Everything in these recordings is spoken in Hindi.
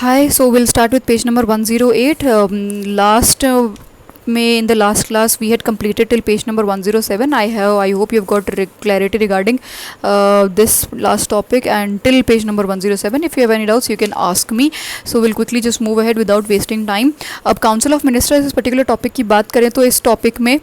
Hi, so we'll start with page number 108. In the last class we had completed till page number 107. I hope you've got clarity regarding this last topic and till page number 107. If you have any doubts you can ask me. So we'll quickly just move ahead without wasting time. अब काउंसिल ऑफ मिनिस्टर्स इस पर्टिकुलर टॉपिक की बात करें तो इस टॉपिक में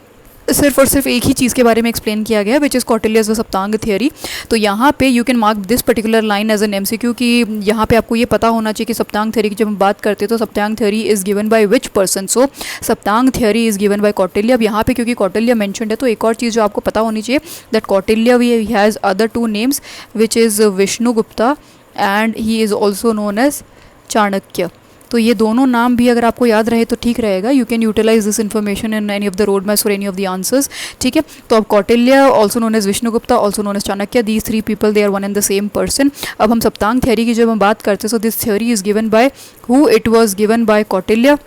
सिर्फ और सिर्फ एक ही चीज़ के बारे में एक्सप्लेन किया गया विच इज़ कौटिल्यज व सप्तांग थियरी। तो यहाँ पे you can mark this particular line as an MCQ कि यहाँ पे आपको ये पता होना चाहिए कि सप्तांग थियरी की जब हम बात करते हैं तो Saptang theory is given by which person. So Saptang theory is given by Kautilya. अब यहाँ पे क्योंकि कौटिल्य मेंशनड है तो एक और चीज़ जो आपको पता होनी चाहिए that Kautilya we has other two names which is Vishnugupta and he is also known as Chanakya. तो ये दोनों नाम भी अगर आपको याद रहे तो ठीक रहेगा। You can utilize this information in any of the road maps और एनी ऑफ द आंसर्स। ठीक है, तो अब Kautilya also known as Vishnugupta also known as Chanakya, these three people they are one and the same person. अब हम सप्तांग थियरी की जब हम बात करते हैं so this theory is given by who, it was given by Kautilya.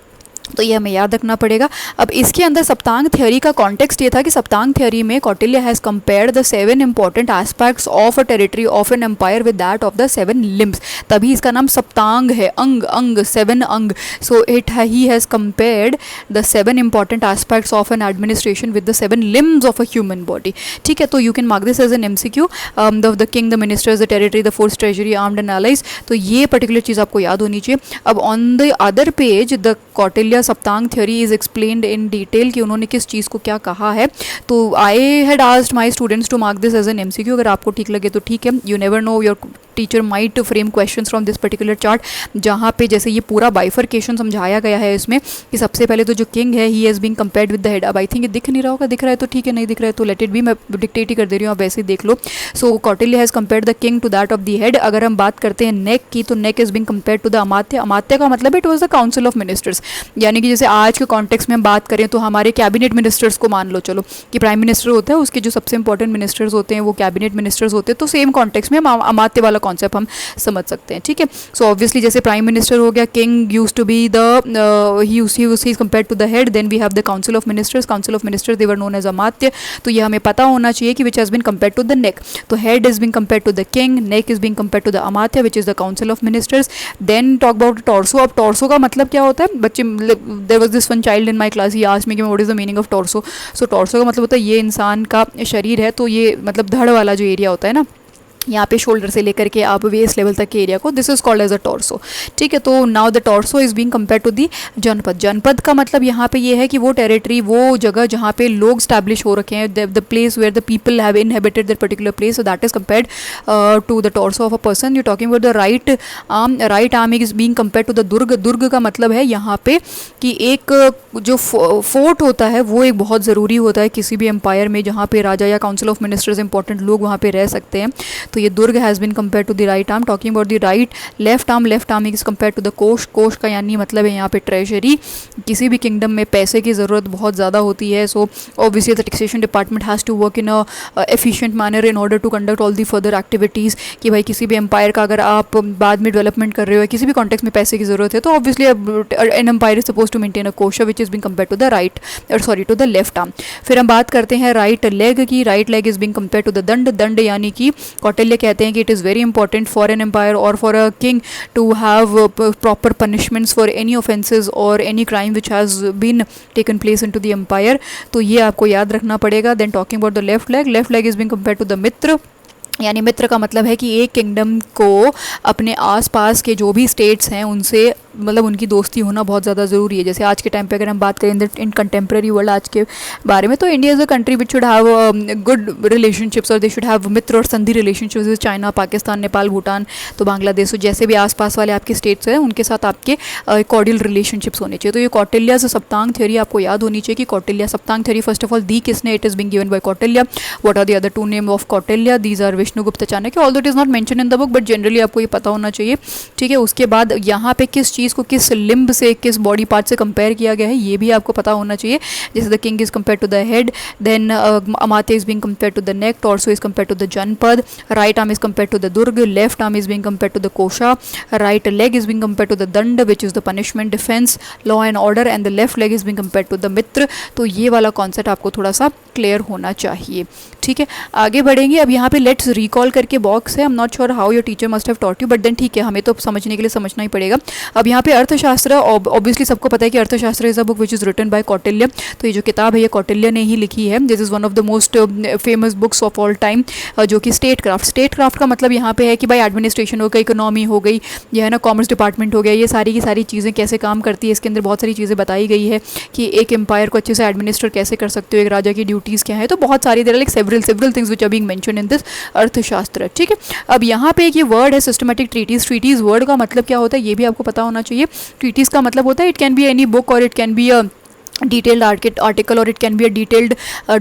तो ये हमें याद रखना पड़ेगा। अब इसके अंदर सप्तांग थियरी का कॉन्टेक्स्ट ये था कि सप्तांग थियरी में Kautilya has compared the 7 important aspects of a territory of an empire with that of the 7 limbs. तभी इसका नाम सप्तांग है, अंग अंग 7 अंग। So he has compared the 7 important aspects of an administration with the 7 limbs of a human body. ठीक है, तो you can mark this as an MCQ. The king, the ministers, the territory, the force, treasury, armed and allies. तो ये पर्टिकुलर चीज़ आपको याद होनी चाहिए। अब on the other page the Kautilya Saptang theory is explained in detail कि उन्होंने किस चीज़ को क्या कहा है। तो I had asked my students to mark this as an MCQ. अगर आपको ठीक लगे तो ठीक है, you never know, your teacher might frame questions from this particular chart, जहाँ पे जैसे ये पूरा बाइफर्केशन समझाया गया है इसमें कि सबसे पहले तो जो किंग है he has been compared with the head. अब आई थिंक ये दिख नहीं रहा होगा, दिख रहा है तो ठीक है, नहीं दिख रहा है तो लेट इट बी, मैं डिक्टेट ही कर दे रही हूँ, आप वैसे ही देख लो। So Kautilya has compared the king to that of the head. अगर हम बात करते हैं नेक की तो neck is been compared to the Amatya. अमात्य का मतलब it was the council of ministers, यानी कि जैसे आज के कॉन्टेक्स्ट में हम बात करें तो हमारे कैबिनेट मिनिस्टर्स को मान लो चलो कि प्राइम मिनिस्टर होता है, उसके जो सबसे इंपॉर्टेंट मिनिस्टर्स होते हैं वो कैबिनेट मिनिस्टर्स होते हैं। तो सेम कॉन्टेक्स्ट में हम अमात्य वाला कॉन्सेप्ट हम समझ सकते हैं। ठीक है, सो ऑब्वियसली जैसे प्राइम मिनिस्टर हो गया, king used to be the he is compared to the head, then we have the council of ministers. Council of ministers they were known as Amatya. तो ये हमें पता होना चाहिए कि which has been compared to the neck. तो head is been compared to the king, neck is been compared to the Amatya which is the council of ministers. Then talk about torso. अब टॉर्सो का मतलब क्या होता है बच्चे, there was this one child in my class, he asked me कि what is the meaning of torso. So torso का मतलब होता है ये इंसान का शरीर है, तो ये मतलब धड़ वाला जो एरिया होता है ना, यहाँ पे शोल्डर से लेकर के आप वेस्ट लेवल तक के एरिया को, this is called as a torso. ठीक है, तो now the torso is being compared to the janapada. जनपद का मतलब यहाँ पे ये है कि वो टेरिटरी, वो जगह जहाँ पे लोग स्टैब्लिश हो रखे हैं, the place where the people have inhabited that particular place, so that is compared to the torso of a person. You talking about the right arm. Right arm is being compared to the Durg. दुर्ग का मतलब है यहाँ पे कि एक जो फोर्ट होता है वो एक बहुत ज़रूरी होता है किसी भी एम्पायर में, जहाँ पे राजा या काउंसिल ऑफ मिनिस्टर्स इंपॉर्टेंट लोग वहाँ पे रह सकते हैं। तो ये Durg has been compare to the right arm. Talking about the right left arm is compare to the Kosh. कोष का यानी मतलब है यहाँ पे ट्रेजरी। किसी भी किंगडम में पैसे की ज़रूरत बहुत ज़्यादा होती है, so obviously the taxation department has to work in a efficient manner in order to conduct all the further activities. कि भाई किसी भी एम्पायर का अगर आप बाद में डेवलपमेंट कर रहे हो, किसी भी कॉन्टेक्स्ट में पैसे की ज़रूरत है, तो obviously an empire is suppose to maintain a Kosh which is being compare to the right, sorry to the left arm. फिर हम बात करते हैं राइट लेग की। Right leg is being compare to the Dand. दंड यानी कि कौटिल्य कहते हैं कि it is very important for an empire or for a king to have proper punishments for any offenses or any crime which has been taken place into the empire. तो ये आपको याद रखना पड़ेगा। Then talking about the left leg is being compared to the मित्र। यानी मित्र का मतलब है कि एक किंगडम को अपने आसपास के जो भी स्टेट्स हैं उनसे मतलब उनकी दोस्ती होना बहुत ज़्यादा ज़रूरी है। जैसे आज के टाइम पे अगर हम बात करें इन कंटेम्प्रेरी वर्ल्ड आज के बारे में, तो India is a country which should have good relationships और दे शुड हैव मित्र और संधि relationships with China, Pakistan, Nepal, Bhutan, तो बांग्लादेश, जैसे भी आसपास वाले आपके स्टेट्स हैं उनके साथ आपके कॉर्डियल रिलेशनशिप्स होने चाहिए। तो ये कौटिल्य सप्तांग थियरी आपको याद होनी चाहिए कि Kautilya Saptang theory first of all दी किसने, it is being given by Kautilya. What are the other two name of Kautilya, these are Vishnugupta, Chanakya. Although it is not mention in the book but generally आपको ये पता होना चाहिए। ठीक है, उसके बाद यहाँ पे किस चीज़ को किस लिम्ब से, किस बॉडी पार्ट से कंपेयर किया गया है ये भी आपको पता होना चाहिए। जैसे the king is compare to the head, then Amatya is being compare to the neck, torso is compare to the Janapad, right arm is compare to the Durg, left arm is being compare to the Kosha, right leg is being compare to the Dand which is the punishment, defence, law and order, and the left leg is being compare to the Mitra. तो ये वाला कॉन्सेप्ट आपको थोड़ा सा क्लियर होना चाहिए। ठीक है, आगे बढ़ेंगे। अब यहाँ पे लेट्स रिकॉल करके बॉक्स है, I am not sure how your teacher must have taught you, but then ठीक है, हमें तो समझने के लिए समझना ही पड़ेगा। अब यहाँ पे अर्थशास्त्र, ऑब्वियसली सबको पता है कि Arthashastra is a book which is written by Kautilya. तो ये जो किताब है ये कौटिल्य ने ही लिखी है। This is one of the most famous books of all time, जो कि स्टेट क्राफ्ट का मतलब यहाँ पे है कि भाई एडमिनिस्ट्रेशन हो गई, इकोनॉमी हो गई, यह है ना कॉमर्स डिपार्टमेंट हो गया, ये सारी की सारी चीज़ें कैसे काम करती है, इसके अंदर बहुत सारी चीज़ें बताई गई है कि एक एम्पायर को अच्छे से एडमिनिस्टर कैसे कर सकते हो, एक राजा की ड्यूटीज़ क्या है। तो बहुत सारी there like several things which are being mentioned in this Arthashastra. ठीक है, अब यहाँ पे एक ये वर्ड है सिस्टमैटिक ट्रीटीज़ वर्ड का मतलब क्या होता है ये भी आपको पता होना चाहिए। ट्रीटीज़ का मतलब होता है it can be any book और it can be a detailed article or it can be a detailed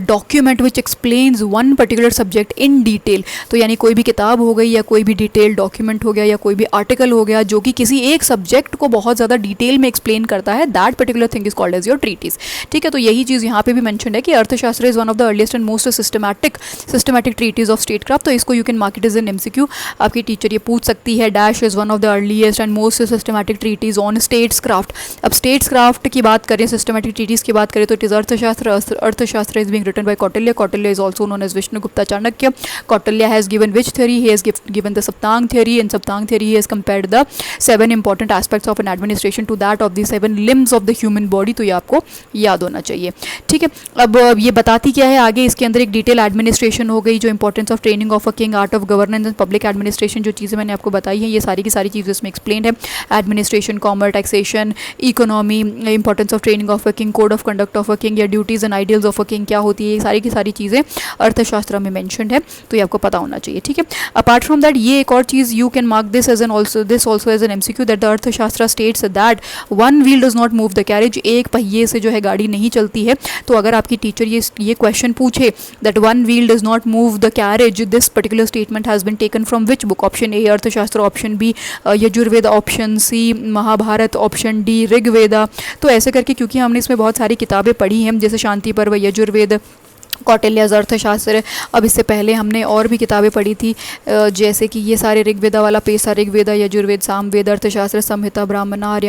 document which explains one particular subject in detail। तो यानी कोई भी किताब हो गई या कोई भी डिटेल डॉक्यूमेंट हो गया या कोई भी आर्टिकल हो गया जो कि किसी एक सब्जेक्ट को बहुत ज़्यादा डिटेल में एक्सप्लेन करता है, that particular thing is called as your treatise. ठीक है, तो यही चीज़ यहाँ पे भी मैंशन है कि Arthashastra is one of the earliest and most systematic treatise of statecraft. तो इसको you can mark it is an MCQ। आपकी टीचर ये पूछ सकती है, dash is one of the earliest and most systematic treatise on states craft. अब स्टेट्स क्राफ्ट की बात करें, सिस्टमैटिक ट्रीटीज की बात करें तो it is Arthashastra is being written by Kautilya. Kautilya is also known as Vishnugupta Chanakya. Kautilya has given which theory? He has given the Saptang theory. In Saptang theory he has compared the 7 important aspects of an administration to that of the 7 limbs of the human body। तो ये आपको याद होना चाहिए। ठीक है, अब ये बताती क्या है आगे, इसके अंदर एक डिटेल एडमिनिस्ट्रेशन हो गई, जो importance of training of a king, art of governance and public administration, जो चीज़ें मैंने आपको बताई हैं ये सारी की सारी चीज़ें इसमें एक्सप्लेन है। Administration, commerce, taxation, economy, importance of training of a king, code of conduct of a king या duties and ideals of a king क्या होती है, ये सारी की सारी चीज़ें अर्थशास्त्र में मेंशन्ड है। तो ये आपको पता होना चाहिए। ठीक है, अपार्ट फ्रॉम दैट ये एक और चीज़ you can mark this as an also as an MCQ that the Arthashastra states that one wheel does not move the carriage. एक पहिए से जो है गाड़ी नहीं चलती है। तो अगर आपकी टीचर ये क्वेश्चन पूछे that one wheel does not move the carriage, this particular statement has been taken from which book? Option A Arthashastra, option B Yajurveda, option C Mahabharata, option D Rigveda. तो ऐसे करके क्योंकि हमने इसमें बहुत सारी किताबें पढ़ी हैं जैसे शांति पर्व, यजुर्वेद, कौटिल्यज अर्थशास्त्र। अब इससे पहले हमने और भी किताबें पढ़ी थी जैसे कि ये सारे ऋग्वेदा वाला पेसा, ऋग्वेदा, यजुर्वेद, सामवेद, अर्थशास्त्र, संहिता, ब्राह्मणार्य,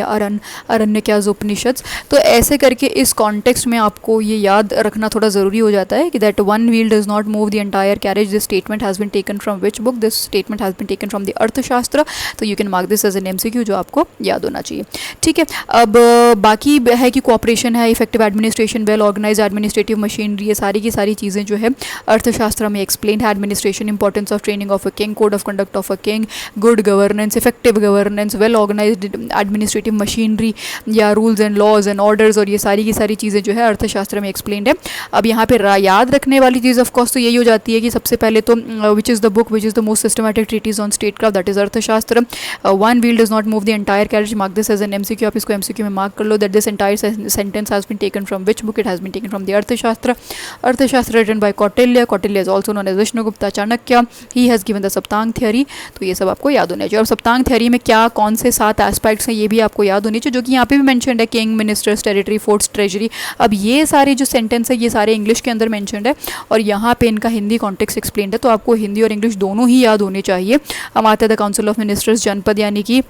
अरण्यकाज, उपनिषद। तो ऐसे करके इस कॉन्टेक्स्ट में आपको ये याद रखना थोड़ा ज़रूरी हो जाता है कि that one wheel does not move the entire carriage, this statement has been taken from which book? This statement has been taken from the Arthashastra. तो you can mark this as an MCQ जो आपको याद होना चाहिए। ठीक है, अब बाकी है कि कोऑपरेशन है, effective administration, well organise administrative machinery, ये सारी की सारी चीज़ें जो है अर्थशास्त्र में एक्सप्लेन है। Administration, importance of training of a king, code of conduct of a king, good governance, effective governance, well organised administrative machinery या rules and laws and orders, और ये सारी की सारी चीज़ें जो है अर्थशास्त्र में एक्सप्लेन है। अब यहाँ पे याद रखने वाली चीज़ ऑफ कोर्स तो यही हो जाती है कि सबसे पहले तो which is the book which is the most systematic treatise on statecraft, that is Arthashastra. One wheel does not move the entire carriage, mark this as an MCQ। आप इसको MCQ में मार्क कर लो that this entire sentence has been taken from which book? It has been taken from the Arthashastra. Arthashastra written by Kautilya, Kautilya is also known as Vishnugupta Chanakya. He has given the Saptang theory. तो ये सब आपको याद होना चाहिए। और सप्तांग थ्योरी में क्या कौन से 7 एस्पेक्ट्स हैं ये भी आपको याद होने चाहिए, जो कि यहाँ पे भी मेंशन्ड है, king, ministers, territory, forts, treasury. अब ये सारे जो सेंटेंस है ये सारे इंग्लिश के अंदर मेंशन्ड है और यहाँ पे इनका हिंदी कॉन्टेक्स्ट एक्सप्लेन्ड है। तो आपको हिंदी और इंग्लिश दोनों ही याद होने चाहिए। अब आता है द काउंसिल ऑफ मिनिस्टर्स, जनपद यानी कि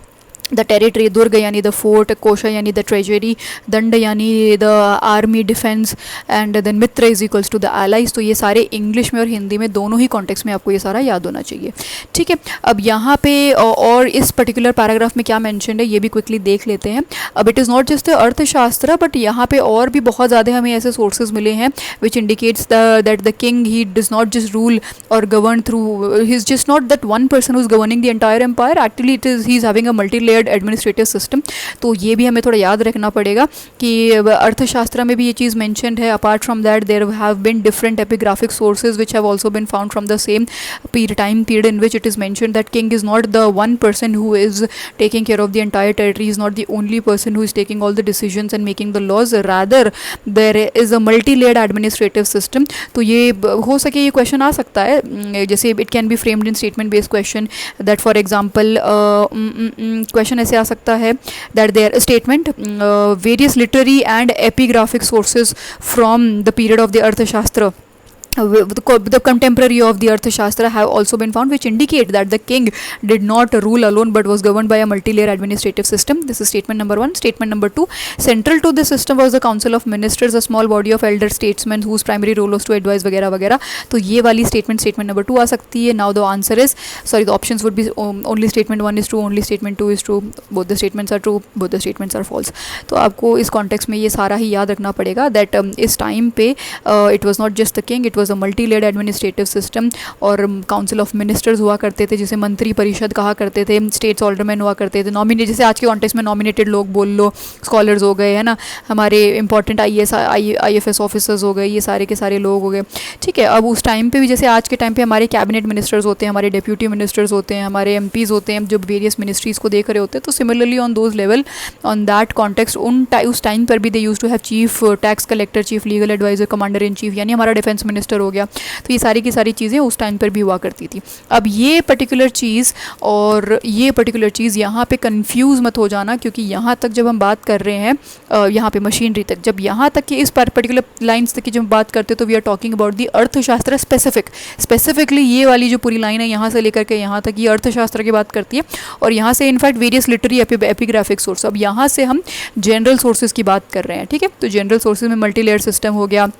द टेरिटरी, दुर्ग यानी द फोर्ट, कोशा यानी द ट्रेजरी, दंड यानी the army defence, and then mitra is equals to the allies. तो ये सारे इंग्लिश में और हिंदी में दोनों ही कॉन्टेक्स्ट में आपको ये सारा याद होना चाहिए। ठीक है, अब यहाँ पे और इस पर्टिकुलर पैराग्राफ में क्या मेंशन है ये भी क्विकली देख लेते हैं। अब it is not just the अर्थशास्त्र बट यहाँ पे और भी बहुत ज़्यादा हमें ऐसे सोर्सेज मिले हैं which indicates that the king he does not just rule और govern through, he is just not that one person who is governing the entire empire, actually it is he is having a multi layered administrative system. तो ये भी हमें थोड़ा याद रखना पड़ेगा कि अर्थशास्त्र में भी ये चीज़ मेंशन्ड है। Apart from that there have been different epigraphic sources which have also been found from the same time period in which it is mentioned that king is not the one person who is taking care of the entire territory, he is not the only person who is taking all the decisions and making the laws, rather there is a multi-layered administrative system। तो ये हो सके ये क्वेश्चन आ सकता है, जैसे it can be framed in statement based question that for example question ऐसे आ सकता है that their statement various literary and epigraphic sources from the period of the अर्थशास्त्र the contemporary of the Arthashastra have also been found, which indicate that the king did not rule alone but was governed by a multi-layer administrative system. This is statement number 1. Statement number 2, central to this system was the council of ministers, a small body of elder statesmen whose primary role was to advise वगैरह वगैरह. तो ये वाली statement number 2 आ सकती है. Now the answer is, sorry, the options would be only statement 1 is true, only statement 2 is true, both the statements are true, both the statements are false. तो आपको इस context में ये सारा ही याद रखना पड़ेगा that इस time पे it was not just the king, it was a multi-layered administrative system. और काउंसिल ऑफ मिनिस्टर्स हुआ करते थे, जिसे मंत्री परिषद कहा करते थे, स्टेट्स ऑल्डरमैन हुआ करते थे, नॉमिनेट, जैसे आज के कॉन्टेक्स्ट में नॉमिनेटेड लोग बोल लो, स्कॉलर्स हो गए, है ना, हमारे इंपॉर्टेंट IAS ऑफिसर्स हो गए, ये सारे के सारे लोग हो गए. ठीक है. अब उस टाइम पे भी, जैसे आज के टाइम पे हमारे कैबिनेट मिनिस्टर्स होते हैं, हमारे डिप्यूटी मिनिस्टर्स होते हैं, हमारे MPs होते हैं, जो वेरियस मिनिस्ट्रीज़ को देख रहे होते हैं, तो similarly on those level, on that context, उस टाइम पर भी they use to have chief tax collector, chief legal adviser, commander in chief, यानी हमारा डिफेंस मिनिस्टर हो गया. तो ये सारी की सारी चीज़ें उस टाइम पर भी हुआ करती थी. अब ये पर्टिकुलर चीज़ और ये पर्टिकुलर चीज़ यहाँ पे कंफ्यूज मत हो जाना, क्योंकि यहाँ तक जब हम बात कर रहे हैं, यहाँ पे मशीनरी तक, जब यहाँ तक कि इस पर्टिकुलर लाइन्स तक की जब हम बात करते हैं, तो we are talking about the Arthashastra specifically. ये वाली जो पूरी लाइन है यहाँ से लेकर के यहाँ तक, ये अर्थशास्त्र की बात करती है. और यहाँ से in fact various literary epigraphic source. अब यहाँ से हम जनरल सोर्सेज की बात कर रहे हैं. ठीक है. तो जनरल सोर्सेज में मल्टी लेयर सिस्टम हो गया,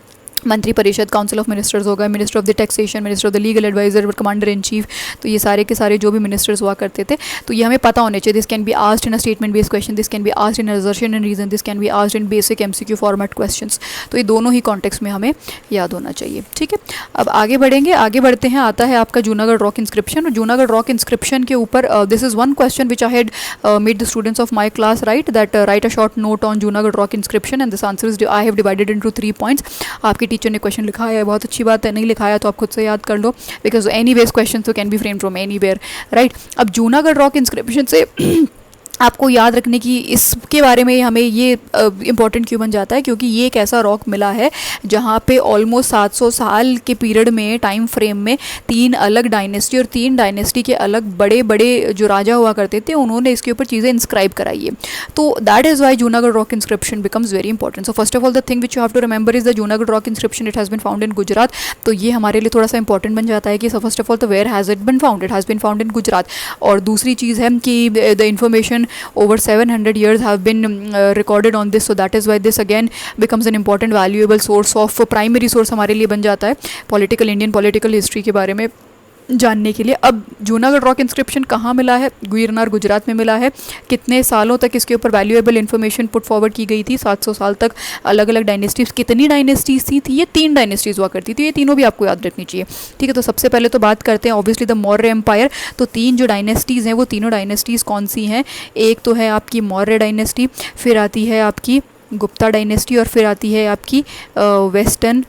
मंत्री परिषद, काउंसिल ऑफ मिनिस्टर्स होगा, minister of the taxation, minister of the legal adviser, commander in chief. तो ये सारे के सारे जो भी मिनिस्टर्स हुआ करते थे, तो ये हमें पता होने चाहिए. This can be asked in a statement based question, this can be asked in assertion and reason, this can be asked in basic MCQ format questions. तो ये दोनों ही कॉन्टेक्स्ट में हमें याद होना चाहिए. ठीक है. अब आगे बढ़ेंगे, आगे बढ़ते हैं. आता है आपका जूनागढ़ रॉक इंस्क्रिप्शन. और जूनागढ़ रॉक इंस्क्रिप्शन के ऊपर this is one question which I had made the students of my class right, that right a short note on Junagadh rock inscription and this answer is I have divided into 3 points. आपके टीचर ने क्वेश्चन लिखा है, बहुत अच्छी बात है. नहीं लिखाया तो आप खुद से याद कर लो, बिकॉज एनी वेज क्वेश्चन तो can be frame from anywhere right. अब जूनागढ़ रॉक इंस्क्रिप्शन से आपको याद रखने की, इसके बारे में हमें ये इम्पॉर्टेंट क्यों बन जाता है, क्योंकि ये एक ऐसा रॉक मिला है जहाँ पे ऑलमोस्ट 700 साल के पीरियड में, टाइम फ्रेम में, 3 अलग डायनेस्टी और 3 डायनेस्टी के अलग बड़े बड़े जो राजा हुआ करते थे, उन्होंने इसके ऊपर चीज़ें इंस्क्राइब कराई है. तो that is why Junagadh rock inscription becomes very important. So first of all the thing which you have to remember is the Junagadh rock inscription. It has been found in Gujarat. तो ये हमारे लिए थोड़ा सा इंपॉर्टेंट बन जाता है कि फर्स्ट ऑफ ऑल तो where has it been found, it has been found in Gujarat. और दूसरी चीज़ है कि the information over 700 years have been recorded on this, so that is why this again becomes an important valuable source of primary source हमारे लिए बन जाता है पॉलिटिकल, इंडियन पॉलिटिकल हिस्ट्री के बारे में जानने के लिए. अब जूनागढ़ रॉक इंस्क्रिप्शन कहाँ मिला है? गिरनार, गुजरात में मिला है. कितने सालों तक इसके ऊपर वैल्यूएबल इन्फॉर्मेशन पुट फॉरवर्ड की गई थी? 700 साल तक. अलग अलग डायनेस्टीज, कितनी डायनेस्टीज थी? ये 3 डायनेस्टीज हुआ करती थी. ये तीनों भी आपको याद रखनी चाहिए. ठीक है. तो सबसे पहले तो बात करते हैं ऑब्वियसली द मौर्य एम्पायर. तो 3 जो डायनेस्टीज़ हैं वो तीनों डायनेस्टीज़ कौन सी हैं? एक तो है आपकी मौर्य डायनेस्टी, फिर आती है आपकी गुप्ता डायनेस्टी, और फिर आती है आपकी वेस्टर्न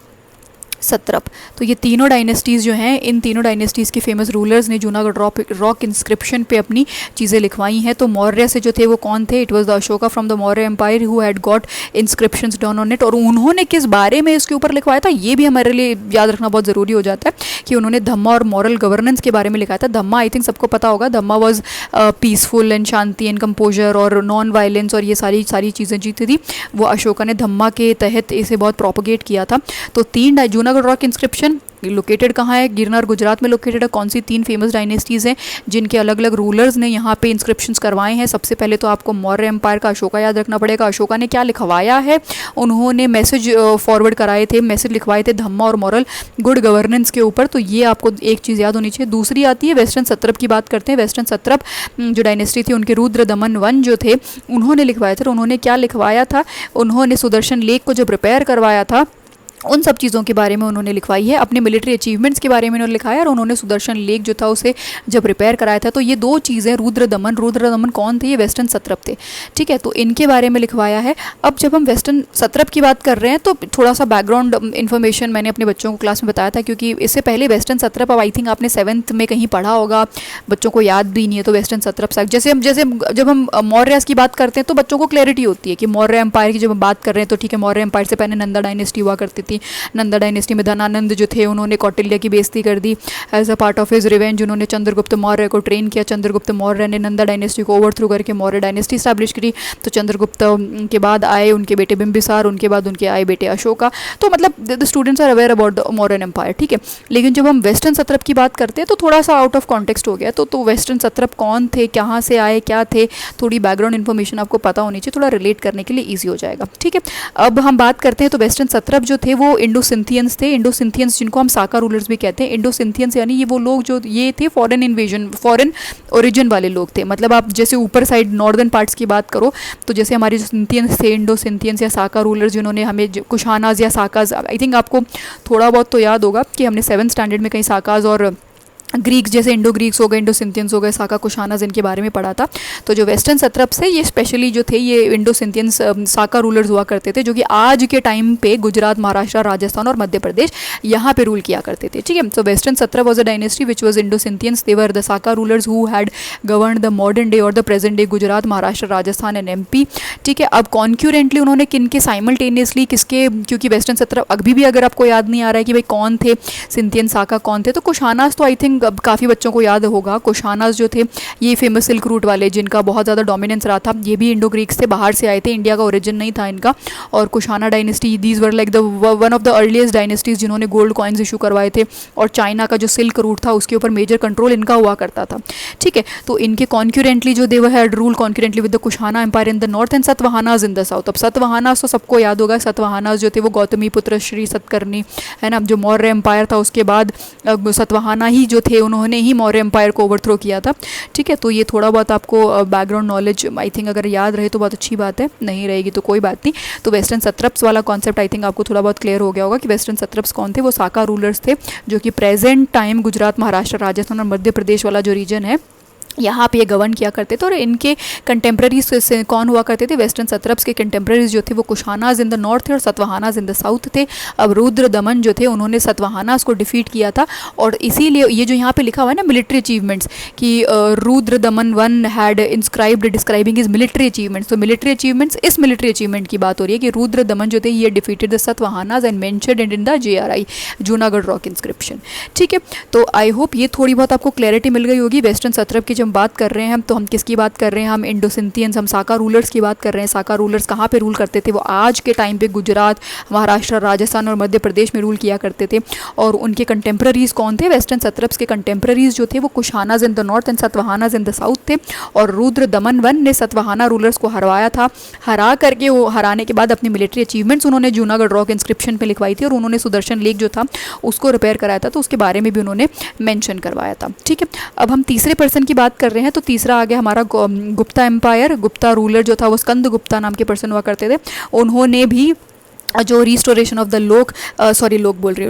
सत्रप. तो ये तीनों डायनेस्टीज़ जो हैं, इन तीनों डायनेस्टीज़ के फेमस रूलर्स ने जूनागढ़ रॉक इंस्क्रिप्शन पे अपनी चीज़ें लिखवाई हैं. तो मौर्य से जो थे वो कौन थे? It was the Ashoka from the Maurya empire who had got inscriptions done on it. और उन्होंने किस बारे में इसके ऊपर लिखवाया था, ये भी हमारे लिए याद रखना बहुत ज़रूरी हो जाता है कि उन्होंने धम्मा और मॉरल गवर्नेंस के बारे में लिखा था. धम्मा आई थिंक सबको पता होगा. Dhamma was peaceful and shanti and composure और नॉन वायलेंस और ये सारी चीज़ें जीती थी. वो अशोका ने धम्मा के तहत इसे बहुत प्रोपोगेट किया था. तो 3 जूनागढ़ रॉक इंस्क्रिप्शन लोकेटेड कहाँ है? गिरनार, गुजरात में लोकेटेड है. कौन सी 3 फेमस डायनेस्टीज़ हैं जिनके अलग अलग रूलर्स ने यहाँ पे इंस्क्रिप्शंस करवाए हैं? सबसे पहले तो आपको मौर्य एम्पायर का अशोका याद रखना पड़ेगा. अशोका ने क्या लिखवाया है? उन्होंने मैसेज फॉरवर्ड कराए थे, मैसेज लिखवाए थे धम्मा और मॉरल गुड गवर्नेंस के ऊपर. तो ये आपको एक चीज़ याद होनी चाहिए. दूसरी आती है वेस्टर्न सत्रप की बात करते हैं. वेस्टर्न सत्रप जो डायनेस्टी थी, उनके रुद्र दमन वन जो थे, उन्होंने लिखवाया था. उन्होंने क्या लिखवाया था? उन्होंने सुदर्शन लेक को जब रिपेयर करवाया था, उन सब चीज़ों के बारे में उन्होंने लिखवाई है. अपने मिलिट्री अचीवमेंट्स के बारे में उन्होंने लिखा है. और उन्होंने सुदर्शन लेक जो था उसे जब रिपेयर कराया था. तो ये 2 चीज़ें, रुद्र दमन कौन थे? ये वेस्टर्न सत्रप थे. ठीक है. तो इनके बारे में लिखवाया है. अब जब हम वेस्टर्न सत्रप की बात कर रहे हैं तो थोड़ा सा बैकग्राउंड इन्फॉर्मेशन मैंने अपने बच्चों को क्लास में बताया था, क्योंकि इससे पहले वेस्टर्न सत्रप, अब आई थिंक आपने 7th में कहीं पढ़ा होगा, बच्चों को याद भी नहीं है. तो वेस्टर्न सत्रप जैसे जब हम मौर्य की बात करते हैं तो बच्चों को क्लैरिटी होती है कि मौर्य एम्पायर की जब हम बात कर रहे हैं तो ठीक है, मौर्य एम्पायर से पहले नंदा डायनेस्टी हुआ करती थी. थी। नंदा डायनेस्टी में धनानंद जो थे उन्होंने कौटिल्य की बेइज्जती कर दी। As a part of his revenge उन्होंने चंद्रगुप्त मौर्य को ट्रेन किया। चंद्रगुप्त मौर्य ने नंदा डायनेस्टी को ओवरथ्रो करके मौर्य डायनेस्टी स्टैब्लिश करी। तो चंद्रगुप्त के बाद आए उनके बेटे बिंबिसार, उनके बाद उनके आए बेटे अशोका। तो मतलब the students are aware about the Mauryan empire, ठीक है। लेकिन जब हम वेस्टर्न सत्रप की बात करते हैं तो थोड़ा सा आउट ऑफ कॉन्टेक्स्ट हो गया। तो वेस्टर्न सत्रप कौन थे, कहाँ से आए, क्या थे, थोड़ी बैकग्राउंड इन्फॉर्मेशन आपको पता होनी चाहिए, थोड़ा रिलेट करने के लिए ईजी हो जाएगा, ठीक है। अब हम बात करते हैं तो वेस्टर्न सत्रप जो थे वो इंडो सिंथियंस थे। इंडो सिंथियंस जिनको हम साका रूलर्स भी कहते हैं। इंडो सिंथियंस यानी ये वो लोग जो ये थे फॉरेन इन्वेजन, फॉरेन ओरिजिन वाले लोग थे। मतलब आप जैसे ऊपर साइड नॉर्दर्न पार्ट्स की बात करो तो जैसे हमारे जो सिंथियंस थे, इंडो सिंथियंस या साका रूलर्स जिन्होंने हमें कुशानाज या साकाज, आई थिंक आपको थोड़ा बहुत तो याद होगा कि हमने 7th स्टैंडर्ड में कहीं साकाज और ग्रीक्स जैसे इंडो ग्रीक्स हो गए, इंडो सिंथियंस हो गए, साका कुशानाज इनके बारे में पढ़ा था। तो जो वेस्टर्न सत्रप से ये स्पेशली जो थे ये इंडो सिंथियंस साका रूलर्स हुआ करते थे, जो कि आज के टाइम पे गुजरात, महाराष्ट्र, राजस्थान और मध्य प्रदेश यहाँ पे रूल किया करते थे, ठीक है। तो western satrap was a dynasty which was Indo Scythians. They were the Saka rulers who had govern the modern day और the present day Gujarat, Maharashtra, Rajasthan and MP, ठीक है। अब कॉन्क्यूरेंटली उन्होंने किनके साइमल्टेनियसली किसके, क्योंकि वेस्टर्न सत्रप अभी भी अगर आपको याद नहीं आ रहा है कि भाई कौन थे सिंथियन साका कौन थे, तो कुशानाज तो आई थिंक अब काफ़ी बच्चों को याद होगा। कुशानाज जो थे ये फेमस सिल्क रूट वाले जिनका बहुत ज़्यादा डोमिनेंस रहा था, ये भी इंडो ग्रीक्स से बाहर से आए थे, इंडिया का ओरिजिन नहीं था इनका। और Kushana dynasty these were like the one of the earliest dynasties जिन्होंने गोल्ड कॉइन्स इशू करवाए थे। और चाइना का जो सिल्क रूट था उसके ऊपर मेजर कंट्रोल इनका हुआ करता था, ठीक है। तो इनके कॉन्क्यूरेंटली जो they had rule concurrently with the Kushana empire in the north and Satavahanas in the south. अब सतवाहानाज तो सबको याद होगा, सतवाहानाज जो थे वो गौतमी पुत्र श्री सतकर्णी है ना, जो मौर्य एम्पायर था उसके बाद सतवाहाना ही जो थे उन्होंने ही मौर्य एम्पायर को ओवरथ्रो किया था, ठीक है। तो ये थोड़ा बहुत आपको बैकग्राउंड नॉलेज आई थिंक अगर याद रहे तो बहुत अच्छी बात है, नहीं रहेगी तो कोई बात नहीं। तो वेस्टर्न सत्रप्स वाला कॉन्सेप्ट आई थिंक आपको थोड़ा बहुत क्लियर हो गया होगा कि वेस्टर्न सत्रप्स कौन थे। वो साका रूलर्स थे जो कि प्रेजेंट टाइम गुजरात, महाराष्ट्र, राजस्थान और मध्य प्रदेश वाला जो रीजन है यहाँ पे ये गवर्न किया करते थे। और इनके कंटेम्प्रेरीज से कौन हुआ करते थे, वेस्टर्न सत्रप्स के कंटेम्प्रेरीज जो थे वो कुशानाज इन द नॉर्थ थे और सतवाहानाज इन द साउथ थे। अब रुद्र दमन जो थे उन्होंने सतवाहानाज को डिफीट किया था। और इसीलिए ये जो यहाँ पे लिखा हुआ है ना मिलिट्री अचीवमेंट्स कि रुद्र दमन one had inscribed describing his military achievements. तो मिलिट्री अचीवमेंट्स, इस मिलिट्री अचीवमेंट की बात हो रही है कि रुद्र दमन जो थे ये defeated the Satavahanas and mentioned in the JRI Junagadh rock inscription, ठीक है। तो आई होप ये थोड़ी बहुत आपको क्लैरिटी मिल गई होगी। वेस्टर्न सत्रप की जब बात कर रहे हैं तो हम किसकी बात कर रहे हैं, हम इंडो सिंथियंस, हम साका रूलर्स की बात कर रहे हैं। साका रूलर्स कहाँ पे रूल करते थे, वो आज के टाइम पे गुजरात, महाराष्ट्र, राजस्थान और मध्य प्रदेश में रूल किया करते थे। और उनके कंटेम्प्रेरीज कौन थे, वेस्टर्न सत्रप्स के कंटेम्प्रेरीज जो थे वो Kushanas in the north and Satavahanas in the south थे। और रुद्र दमन वन ने सतवाहाना रूलर्स को हरवाया था। हरा करके वो हराने के बाद अपनी मिलिट्री अचीवमेंट्स उन्होंने जूनागढ़ रॉक इंस्क्रिप्शन पे लिखवाई थी। और उन्होंने सुदर्शन लेक जो था उसको रिपेयर कराया था, तो उसके बारे में भी उन्होंने मेंशन करवाया था, ठीक है। अब हम तीसरे पर्सन की बात कर रहे हैं। तो तीसरा आ गया हमारा गुप्ता एम्पायर। गुप्ता रूलर जो था वो स्कंद गुप्ता नाम के पर्सन हुआ करते थे। उन्होंने भी जो restoration of the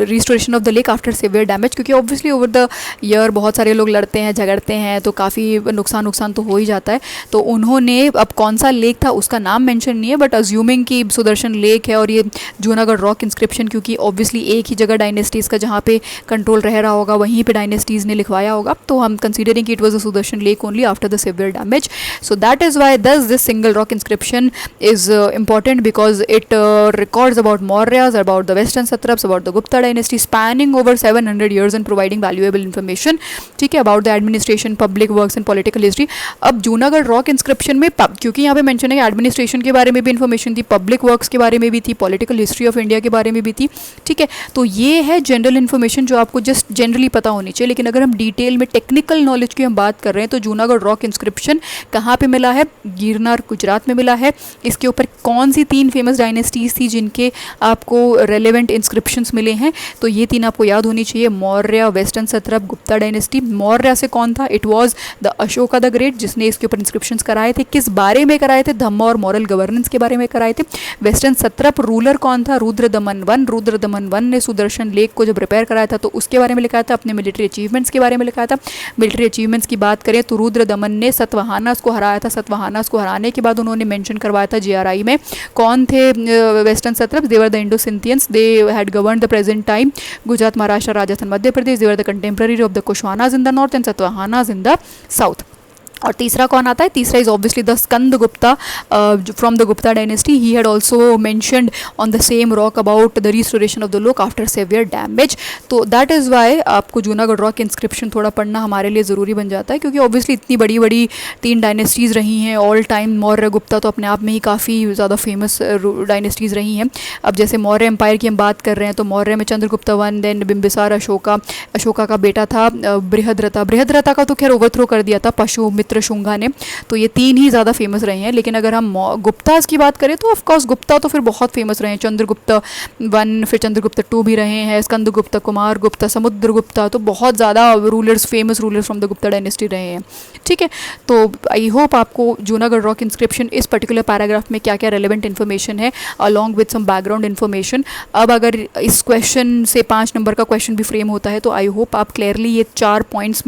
restoration of the lake after severe damage, क्योंकि ऑब्वियसली ओवर द ईयर बहुत सारे लोग लड़ते हैं, झगड़ते हैं, तो काफ़ी नुकसान तो हो ही जाता है। तो उन्होंने, अब कौन सा लेक था उसका नाम मेंशन नहीं है, बट अज्यूमिंग कि सुदर्शन लेक है और ये जूनागढ़ रॉक इंस्क्रिप्शन, क्योंकि ऑब्वियसली एक ही जगह डायनेस्टीज़ का जहाँ पे कंट्रोल रह रहा होगा वहीं पे डायनेस्टीज़ ने लिखवाया होगा, तो हम कंसिडरिंग कि it was a Sudarshan lake only after the severe damage. So that is why this single rock inscription is important because it record about Mauryas, about the Western Satraps, about the Gupta dynasty spanning over 700 years and providing valuable information, ठीक है, about the administration, public works and political history। अब जूनागढ़ रॉक इंस्क्रिप्शन में क्योंकि यहाँ पे मेंशन है कि एडमिनिस्ट्रेशन के बारे में भी इन्फॉर्मेशन थी, पब्लिक वर्क्स के बारे में भी थी, पॉलिटिकल हिस्ट्री ऑफ इंडिया के बारे में भी थी, ठीक है। तो ये है जनरल इन्फॉर्मेशन जो आपको जस्ट जनरली पता होनी चाहिए। लेकिन अगर हम डिटेल में टेक्निकल नॉलेज की हम बात कर रहे हैं तो जूनागढ़ रॉक इंस्क्रिप्शन कहाँ पे मिला है, गिरनार गुजरात में मिला है। इसके ऊपर कौन सी 3 फेमस डायनेस्टीज थी जिनके आपको रेलेवेंट इंस्क्रिप्शंस मिले हैं, तो ये 3 आपको याद होनी चाहिए, मौर्य, वेस्टर्न सत्रप, गुप्ता डायनेस्टी। मौर्य से कौन था, it was the Ashoka the great, जिसने इसके ऊपर इंस्क्रिप्शंस कराए थे। किस बारे में कराए थे, धम्म और मॉरल गवर्नेंस के बारे में कराए थे। वेस्टर्न सत्रप रूलर कौन था, रुद्र दमन वन। रुद्र दमन वन ने सुदर्शन लेक को जब रिपेयर कराया था तो उसके बारे में लिखा था, अपने मिलिट्री अचीवमेंट्स के बारे में लिखा था। मिलिट्री अचीवमेंट्स की बात करें तो रुद्र दमन ने सतवाहानास को हराया था। सतवाहानास को हराने के बाद उन्होंने मेंशन करवाया था JRI में कौन थे western satrap, they were the Indo Scythians, they had govern the present time Gujarat, Maharashtra, Rajasthan, Madhya Pradesh, they were the contemporary of the Kushanas in the north and Satavahanas in the south. और तीसरा कौन आता है? तीसरा is obviously the Skanda Gupta from the Gupta dynasty. He had also mentioned on the same rock about the restoration of the lake after severe damage. तो दैट इज़ वाई आपको जूनागढ़ रॉक इंस्क्रिप्शन थोड़ा पढ़ना हमारे लिए ज़रूरी बन जाता है, क्योंकि ऑब्वियसली इतनी बड़ी बड़ी 3 डायनेस्टीज़ रही हैं ऑल टाइम. मौर्य गुप्ता तो अपने आप में ही काफ़ी ज़्यादा फेमस डायनेस्टीज़ रही हैं. अब जैसे मौर्य एम्पायर की हम बात कर रहे हैं तो मौर्य में चंद्रगुप्ता वन, देन बिम्बिसार, अशोका का बेटा था बृहद्रथा का तो खैर ओवरथ्रो कर दिया था पुष्यमित्र शुंगा ने. तो ये 3 ही ज़्यादा फेमस रहे हैं. लेकिन अगर हम गुप्ताज की बात करें तो ऑफकोर्स गुप्ता तो फिर बहुत फेमस रहे हैं. चंद्रगुप्त वन, फिर चंद्रगुप्त टू भी रहे हैं, स्कंदगुप्त, कुमार गुप्ता, समुद्रगुप्ता, तो बहुत ज़्यादा rulers, famous rulers from the Gupta dynasty रहे हैं. ठीक है, तो आई होप आपको जूनागढ़ रॉक इंस्क्रिप्शन इस पर्टिकुलर पैराग्राफ में क्या क्या रेलिवेंट इन्फॉर्मेशन है along with some background information. अब अगर इस क्वेश्चन से 5 नंबर का क्वेश्चन भी फ्रेम होता है तो आई होप आप क्लियरली ये 5 पॉइंट्स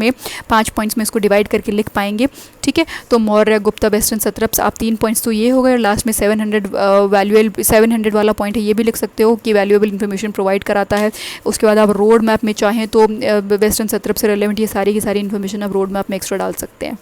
में इसको डिवाइड करके लिख पाएंगे. ठीक है, तो मौर्य, गुप्ता, वेस्टर्न सत्रप्स, आप 3 पॉइंट्स तो ये हो गए. लास्ट में 700 वाला पॉइंट है, ये भी लिख सकते हो कि वैल्यूएबल इन्फॉर्मेशन प्रोवाइड कराता है. उसके बाद आप रोड मैप में चाहें तो वेस्टर्न सत्रप से रिलेवेंट ये सारी की सारी इन्फॉर्मेशन आप रोड मैप में एक्स्ट्रा डाल सकते हैं.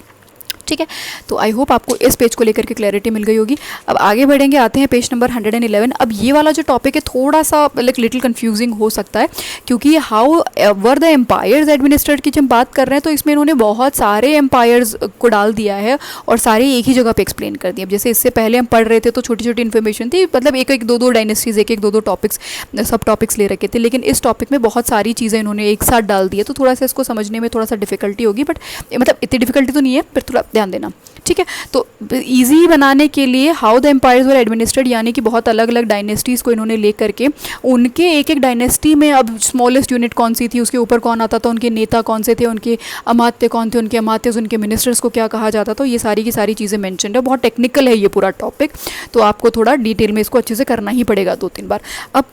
ठीक है, तो आई होप आपको इस पेज को लेकर के क्लैरिटी मिल गई होगी. अब आगे बढ़ेंगे, आते हैं पेज नंबर 111. अब ये वाला जो टॉपिक है थोड़ा सा लाइक लिटिल कंफ्यूजिंग हो सकता है, क्योंकि how were the empires administrate की जब बात कर रहे हैं तो इसमें इन्होंने बहुत सारे एम्पायर्स को डाल दिया है और सारे एक ही जगह पे एक्सप्लेन कर दिए. जैसे इससे पहले हम पढ़ रहे थे तो छोटी छोटी इन्फॉर्मेशन थी, मतलब एक एक दो डायनेस्टीज, एक एक दो टॉपिक्स, सब टॉपिक्स ले रखे थे. लेकिन इस टॉपिक में बहुत सारी चीज़ें इन्होंने एक साथ डाल दी है, तो थोड़ा सा इसको समझने में थोड़ा सा डिफिकल्टी होगी. बट मतलब इतनी डिफिकल्टी तो नहीं है, पर थोड़ा ध्यान देना. ठीक है, तो इजी बनाने के लिए how the empires were administered, यानी कि बहुत अलग अलग डायनेस्टीज़ को इन्होंने ले करके उनके एक एक डायनेस्टी में अब स्मॉलेस्ट यूनिट कौन सी थी, उसके ऊपर कौन आता था, उनके नेता कौन से थे, उनके अमात्य कौन थे, उनके अमात्य उनके मिनिस्टर्स को क्या कहा जाता था, ये सारी की सारी चीज़ें मेंशन है. बहुत टेक्निकल है ये पूरा टॉपिक, तो आपको थोड़ा डिटेल में इसको अच्छे से करना ही पड़ेगा 2-3 बार. अब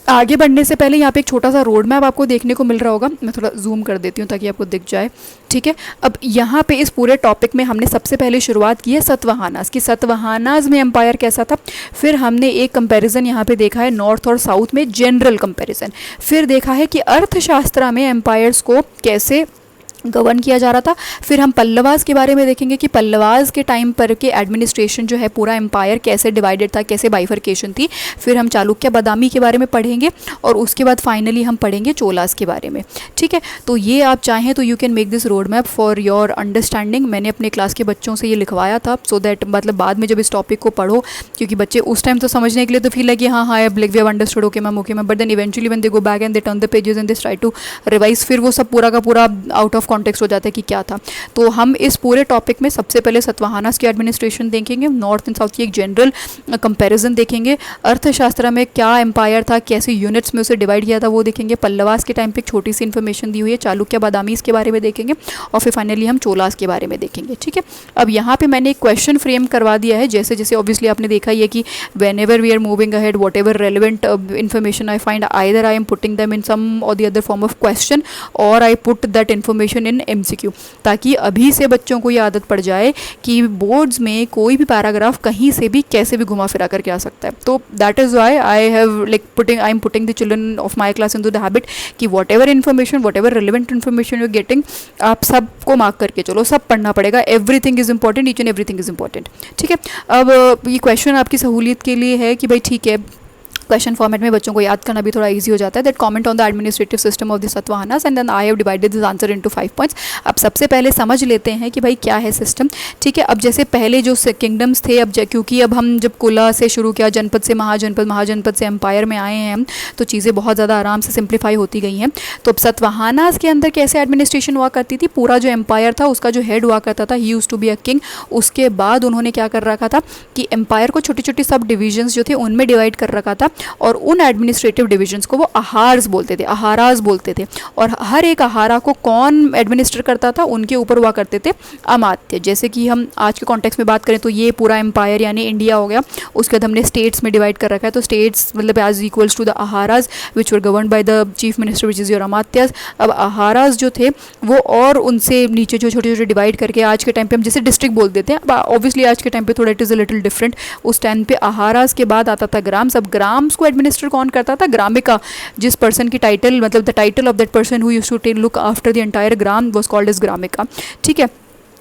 आगे बढ़ने से पहले यहाँ पे एक छोटा सा रोड मैप आपको देखने को मिल रहा होगा. मैं थोड़ा जूम कर देती हूँ ताकि आपको दिख जाए. ठीक है, अब यहाँ पे इस पूरे टॉपिक में हमने सबसे पहले शुरुआत की है सतवाहनास की. सतवाहनास में एम्पायर कैसा था, फिर हमने एक कंपैरिजन यहाँ पे देखा है नॉर्थ और साउथ में, जनरल कंपैरिजन. फिर देखा है कि अर्थशास्त्र में एम्पायर्स को कैसे गवर्न किया जा रहा था. फिर हम पल्लवास के बारे में देखेंगे कि पल्लवास के टाइम पर के एडमिनिस्ट्रेशन जो है पूरा एम्पायर कैसे डिवाइडेड था, कैसे बाइफर्केशन थी. फिर हम चालुक्य बादामी के बारे में पढ़ेंगे और उसके बाद फाइनली हम पढ़ेंगे चोलास के बारे में. ठीक है, तो ये आप चाहें तो you can make this road map for your understanding. मैंने अपने क्लास के बच्चों से ये लिखवाया था सो दैट मतलब बाद में जब इस टॉपिक को पढ़ो, क्योंकि बच्चे उस टाइम तो समझने के लिए तो फील है कि हाँ हाँ we have understood, okay ma'am, but then eventually when they go back and they turn the pages and they try to revise, फिर वो सब पूरा का पूरा आउट ऑफ कॉन्टेक्स्ट हो जाता है कि क्या था. तो हम इस पूरे टॉपिक में सबसे पहले सतवाहनास की एडमिनिस्ट्रेशन देखेंगे, नॉर्थ एंड साउथ की एक जनरल कंपैरिजन देखेंगे, अर्थशास्त्र में क्या एम्पायर था, कैसे यूनिट्स में उसे डिवाइड किया था वो देखेंगे, पल्लवास के टाइम पे एक छोटी सी इन्फॉर्मेशन दी हुई है, चालुक्य बादामीज के बारे में देखेंगे और फिर फाइनली हम चोलास के बारे में देखेंगे. ठीक है, अब यहाँ पे मैंने एक क्वेश्चन फ्रेम करवा दिया है. जैसे जैसे ऑब्वियसली आपने देखा ही है कि whenever we are moving ahead, whatever relevant information I find, either I am putting them in some और the other form of question और I put that information in MCQ, ताकि अभी से बच्चों को ये आदत पड़ जाए कि बोर्ड्स में कोई भी पैराग्राफ कहीं से भी कैसे भी घुमा फिरा करके आ सकता है. तो that is why I am putting the children of my class into the habit कि whatever information, whatever relevant information you getting, आप सबको मार्क करके चलो, सब पढ़ना पड़ेगा. Everything is important, each and everything is important. ठीक है, अब ये क्वेश्चन आपकी सहूलियत के लिए है कि भाई ठीक है, क्वेश्चन फॉर्मेट में बच्चों को याद करना भी थोड़ा इजी हो जाता है. That comment on the administrative system of the Satavahanas and then I have divided this answer into 5 points. अब सबसे पहले समझ लेते हैं कि भाई क्या है सिस्टम. ठीक है, अब जैसे पहले जो किंगडम्स थे, अब क्योंकि अब हम जब कुला से शुरू किया, जनपद से महाजनपद, महाजनपद से एम्पायर में आए हैं हम, तो चीज़ें बहुत ज़्यादा आराम से सिंप्लीफाई होती गई हैं. तो अब सतवाहनास के अंदर कैसे एडमिनिस्ट्रेशन हुआ करती थी, पूरा जो एम्पायर था उसका जो हेड हुआ करता था, he used to be a king. उसके बाद उन्होंने क्या कर रखा था कि एम्पायर को छोटी छोटी सब डिविजन्स जो थे उनमें डिवाइड कर रखा था और उन एडमिनिस्ट्रेटिव डिविजन्स को वो आहार्स बोलते थे, आहारास बोलते थे. और हर एक आहारा को कौन एडमिनिस्टर करता था, उनके ऊपर हुआ करते थे अमात्य. जैसे कि हम आज के कॉन्टेक्स्ट में बात करें तो ये पूरा एम्पायर यानी इंडिया हो गया. उसके बाद हमने स्टेट्स में डिवाइड कर रखा है, तो स्टेट्स मतलब as equals to the aharas which were govern by the chief minister which is your amatyas. अब आहाराज जो थे वो और उनसे नीचे जो छोटे छोटे डिवाइड करके आज के टाइम पे हम जैसे डिस्ट्रिक्ट बोल देते हैं, ऑब्वियसली आज के टाइम पे थोड़ा it is a little different. उस टाइम पे आहाराज के बाद आता था ग्राम्स. अब ग्राम्स को एडमिनिस्टर कौन करता था, ग्रामिका. जिस पर्सन की टाइटल मतलब the title of that person who used to look after the entire gram was called as gramika. ठीक है,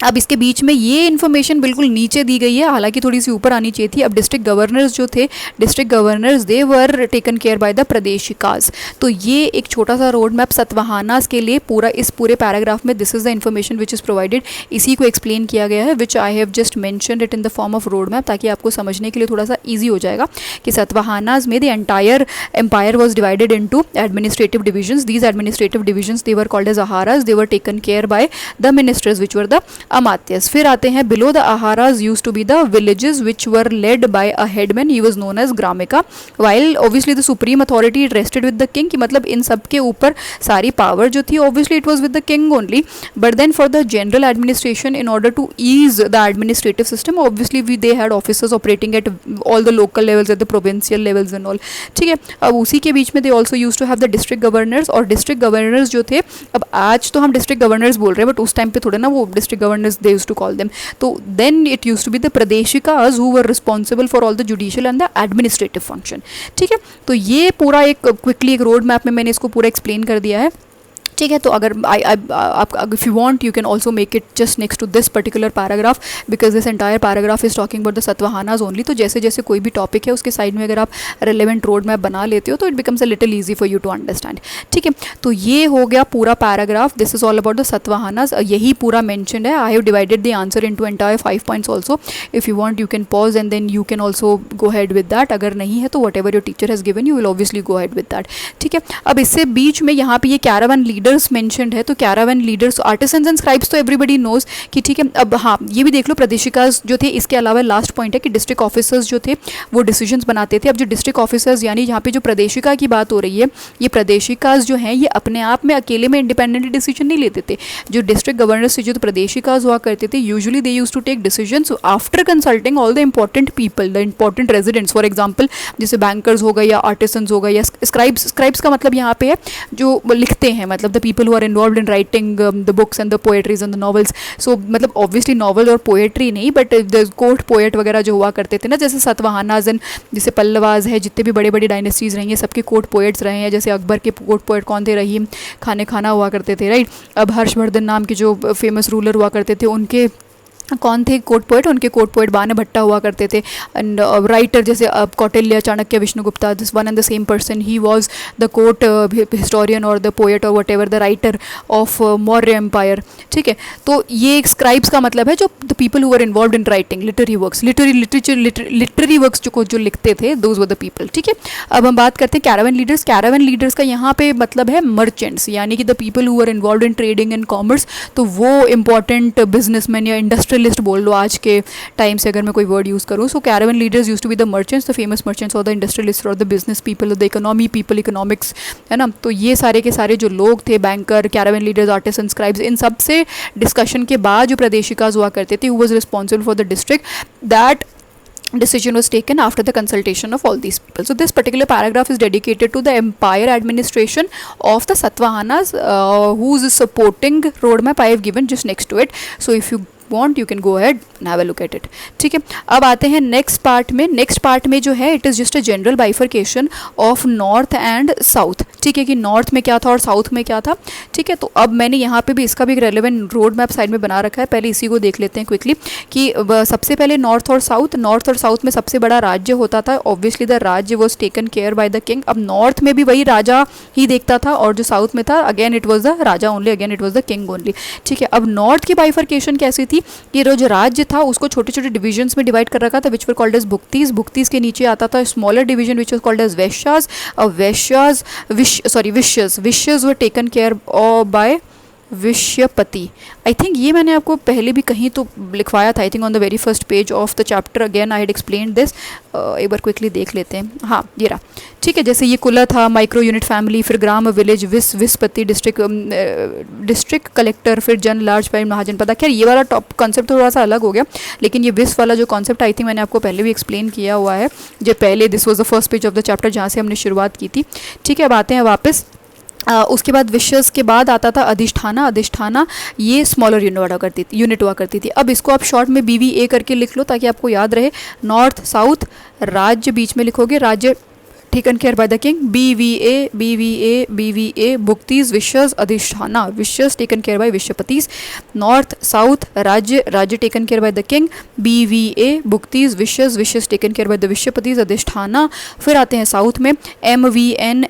अब इसके बीच में ये इन्फॉर्मेशन बिल्कुल नीचे दी गई है, हालांकि थोड़ी सी ऊपर आनी चाहिए थी। अब डिस्ट्रिक्ट गवर्नर्स जो थे, district governors they were taken care by the pradeshikas. तो ये एक छोटा सा रोड मैप सतवाहानास के लिए पूरा इस पूरे पैराग्राफ में this is the information which is provided, इसी को एक्सप्लेन किया गया है, which I have just mentioned it in the form of road map, ताकि आपको समझने के लिए थोड़ा सा ईजी हो जाएगा कि सतवाहानास में the entire empire was divided into administrative divisions. These administrative divisions they were called as aharas, they were taken care by the ministers which were the amatyas. फिर आते हैं below the aharas used to be the villages which were led by a headman, he was known as gramika, while obviously the supreme authority rested with the king, कि मतलब इन सब के ऊपर सारी पावर जो थी obviously it was with the king only, but then for the general administration in order to ease the administrative system obviously we they had officers operating at all the local levels, at the provincial levels and all, ठीक है। अब उसी के बीच में they also use to have the district governors, और डिस्ट्रिक्ट गवर्नर्स जो थे, अब आज तो हम डिस्ट्रिक्ट गवर्नर्स बोल रहे हैं बट उस टाइम पे थोड़े ना वो district governors they use to call them. So then it used to be the pradeshikas who were responsible for all the judicial and the administrative function. ठीक है, तो ये पूरा एक क्विकली एक रोड मैप में मैंने इसको पूरा एक्सप्लेन कर दिया है, ठीक है। तो अगर आप if you want you can also make it just next to this particular paragraph, because this entire paragraph is talking about the Satavahanas only. तो जैसे जैसे कोई भी टॉपिक है उसके साइड में अगर आप रेलेवेंट रोड मैप बना लेते हो तो it becomes a little easy for you to understand, ठीक है। तो ये हो गया पूरा paragraph, this is all about the Satavahanas, यही पूरा मैंशनड है। I have divided the answer into entire 5 points also, if you want you can pause and then you can also go ahead with that. अगर नहीं है तो whatever your teacher has given you will obviously go ahead with that, ठीक है। अब इससे बीच में यहाँ पे ये कैरावन लीडर्स मैंशनड है, तो caravan leaders artisans and scribes तो एवरीबडी नोज कि ठीक है। अब हाँ, ये भी देख लो प्रदेशिकाज जो थे, इसके अलावा लास्ट पॉइंट है कि डिस्ट्रिक्ट ऑफिसर्स जो थे वो डिसीजंस बनाते थे। अब जो डिस्ट्रिक्ट ऑफिसर्स यानी यहाँ पे जो प्रदेशिका की बात हो रही है, ये प्रदेशिकाज जो हैं ये अपने आप में अकेले में इंडिपेंडेंट डिसीजन नहीं लेते थे। जो डिस्ट्रिक्ट गवर्नर्स से जो तो प्रदेशिकाज हुआ करते थे, usually they use to take decisions after consulting all the important people, the important residents. For example जैसे बैंकर्स हो गए या आर्टिसंस हो गए या स्क्राइब्स, स्क्राइब्स का मतलब यहाँ पे है जो लिखते हैं, मतलब the people who are involve in writing the books and the poetries and the novels. So मतलब ऑब्वियसली नॉवल और पोएट्री नहीं, बट द कोर्ट पोएट वगैरह जो हुआ करते थे ना, जैसे सतवाहानाज एंड जैसे पल्लवाज है, जितने भी बड़े बड़े डायनेस्टीज़ रही हैं सबके कोर्ट पोएट्स रहे हैं। जैसे अकबर के कोर्ट पोएट कौन थे, रहीम खाने खाना हुआ करते थे, राइट। अब हर्षवर्धन नाम के जो फेमस रूलर हुआ करते थे उनके कौन थे कोर्ट पोएट, उनके कोर्ट पोएट बाण भट्टा हुआ करते थे। एंड राइटर जैसे Kautilya, Chanakya, Vishnugupta, this one and the same person, he was the court historian और द पोएट और whatever the writer of Maurya empire, ठीक है। तो ये स्क्राइब्स का मतलब है जो the people who are involve in writing literary works, literary works जो लिखते थे, दोज वर द पीपल, ठीक है। अब हम बात करते हैं कैरावन लीडर्स। कैरावन लीडर्स का यहाँ पे मतलब है मर्चेंट्स, यानी कि the people who are involve in trading and commerce. तो वो इंपॉर्टेंट बिजनेसमैन या इंडस्ट्रियल लिस्ट बोल लो आज के टाइम से अगर मैं कोई वर्ड यूज़ करूँ। So caravan leaders use to be the merchants, the famous merchants और द इंडस्ट्रियलिस्ट और the business people, the economy people, economics, है ना। तो ये सारे के सारे जो लोग थे, banker, caravan leaders, artisan, scribes, इन सब से डिस्कशन के बाद जो प्रदेशिकाज हुआ करते थे, who was responsible for the district, that decision was taken after the consultation of all these people. So this particular paragraph is dedicated to the empire administration of the Satavahanas, whose supporting roadmap I have given just next to it. So if you want you can go ahead and have a look at it, ठीक है। अब आते हैं नेक्स्ट पार्ट में। नेक्स्ट पार्ट में जो है it is just a general bifurcation of north and south, ठीक है, कि नॉर्थ में क्या था और साउथ में क्या था, ठीक है। तो अब मैंने यहाँ पे भी इसका भी एक रेलेवेंट रोड मैप साइड में बना रखा है, पहले इसी को देख लेते हैं क्विकली कि सबसे पहले नॉर्थ और साउथ में सबसे बड़ा राज्य होता था, obviously the rajya was taken care by the king. अब नॉर्थ में भी वही राजा ही देखता था और जो साउथ में था again it was the Raja only, again it was the king only, ठीक है। अब नॉर्थ की बाइफर्केशन कैसी थी कि जो राज्य था उसको छोटे छोटे डिविजन्स में डिवाइड कर रखा था, विच वर कॉल्ड एज भुक्तीज। भुक्तीज के नीचे आता था smaller division which was called as vishayas. Vishayas were taken care by vishayapati. I think ये मैंने आपको पहले भी कहीं तो लिखवाया था, I think on the very first page of the chapter, again I had explain this. एक बार क्विकली देख लेते हैं, हाँ ये रहा, ठीक है। जैसे ये कुला था, माइक्रो यूनिट फैमिली, फिर ग्राम विलेज, विस्पति, डिस्ट्रिक्ट कलेक्टर, फिर जन लार्ज प्राइम महाजनपद। खैर ये वाला टॉप कॉन्सेप्ट थोड़ा सा अलग हो गया, लेकिन ये विस वाला जो कॉन्सेप्ट आई थिंक मैंने आपको पहले भी एक्सप्लेन किया हुआ है, जो पहले this was the first page of the chapter जहाँ से हमने शुरुआत की थी, ठीक है। अब आते हैं वापस। उसके बाद विशेष के बाद आता था अधिष्ठाना, ये स्मॉलर यूनिट हुआ करती थी। अब इसको आप शॉर्ट में BVA करके लिख लो ताकि आपको याद रहे। नॉर्थ साउथ, राज्य बीच में लिखोगे, राज्य taken care by the king. BVA bhuktis vishyas adhisthana, vishyas taken care by vishyapatis. North south राज्य taken care by the king. BVA bhuktis vishyas taken care by the vishyapatis adhisthana. फिर आते हैं साउथ में MVN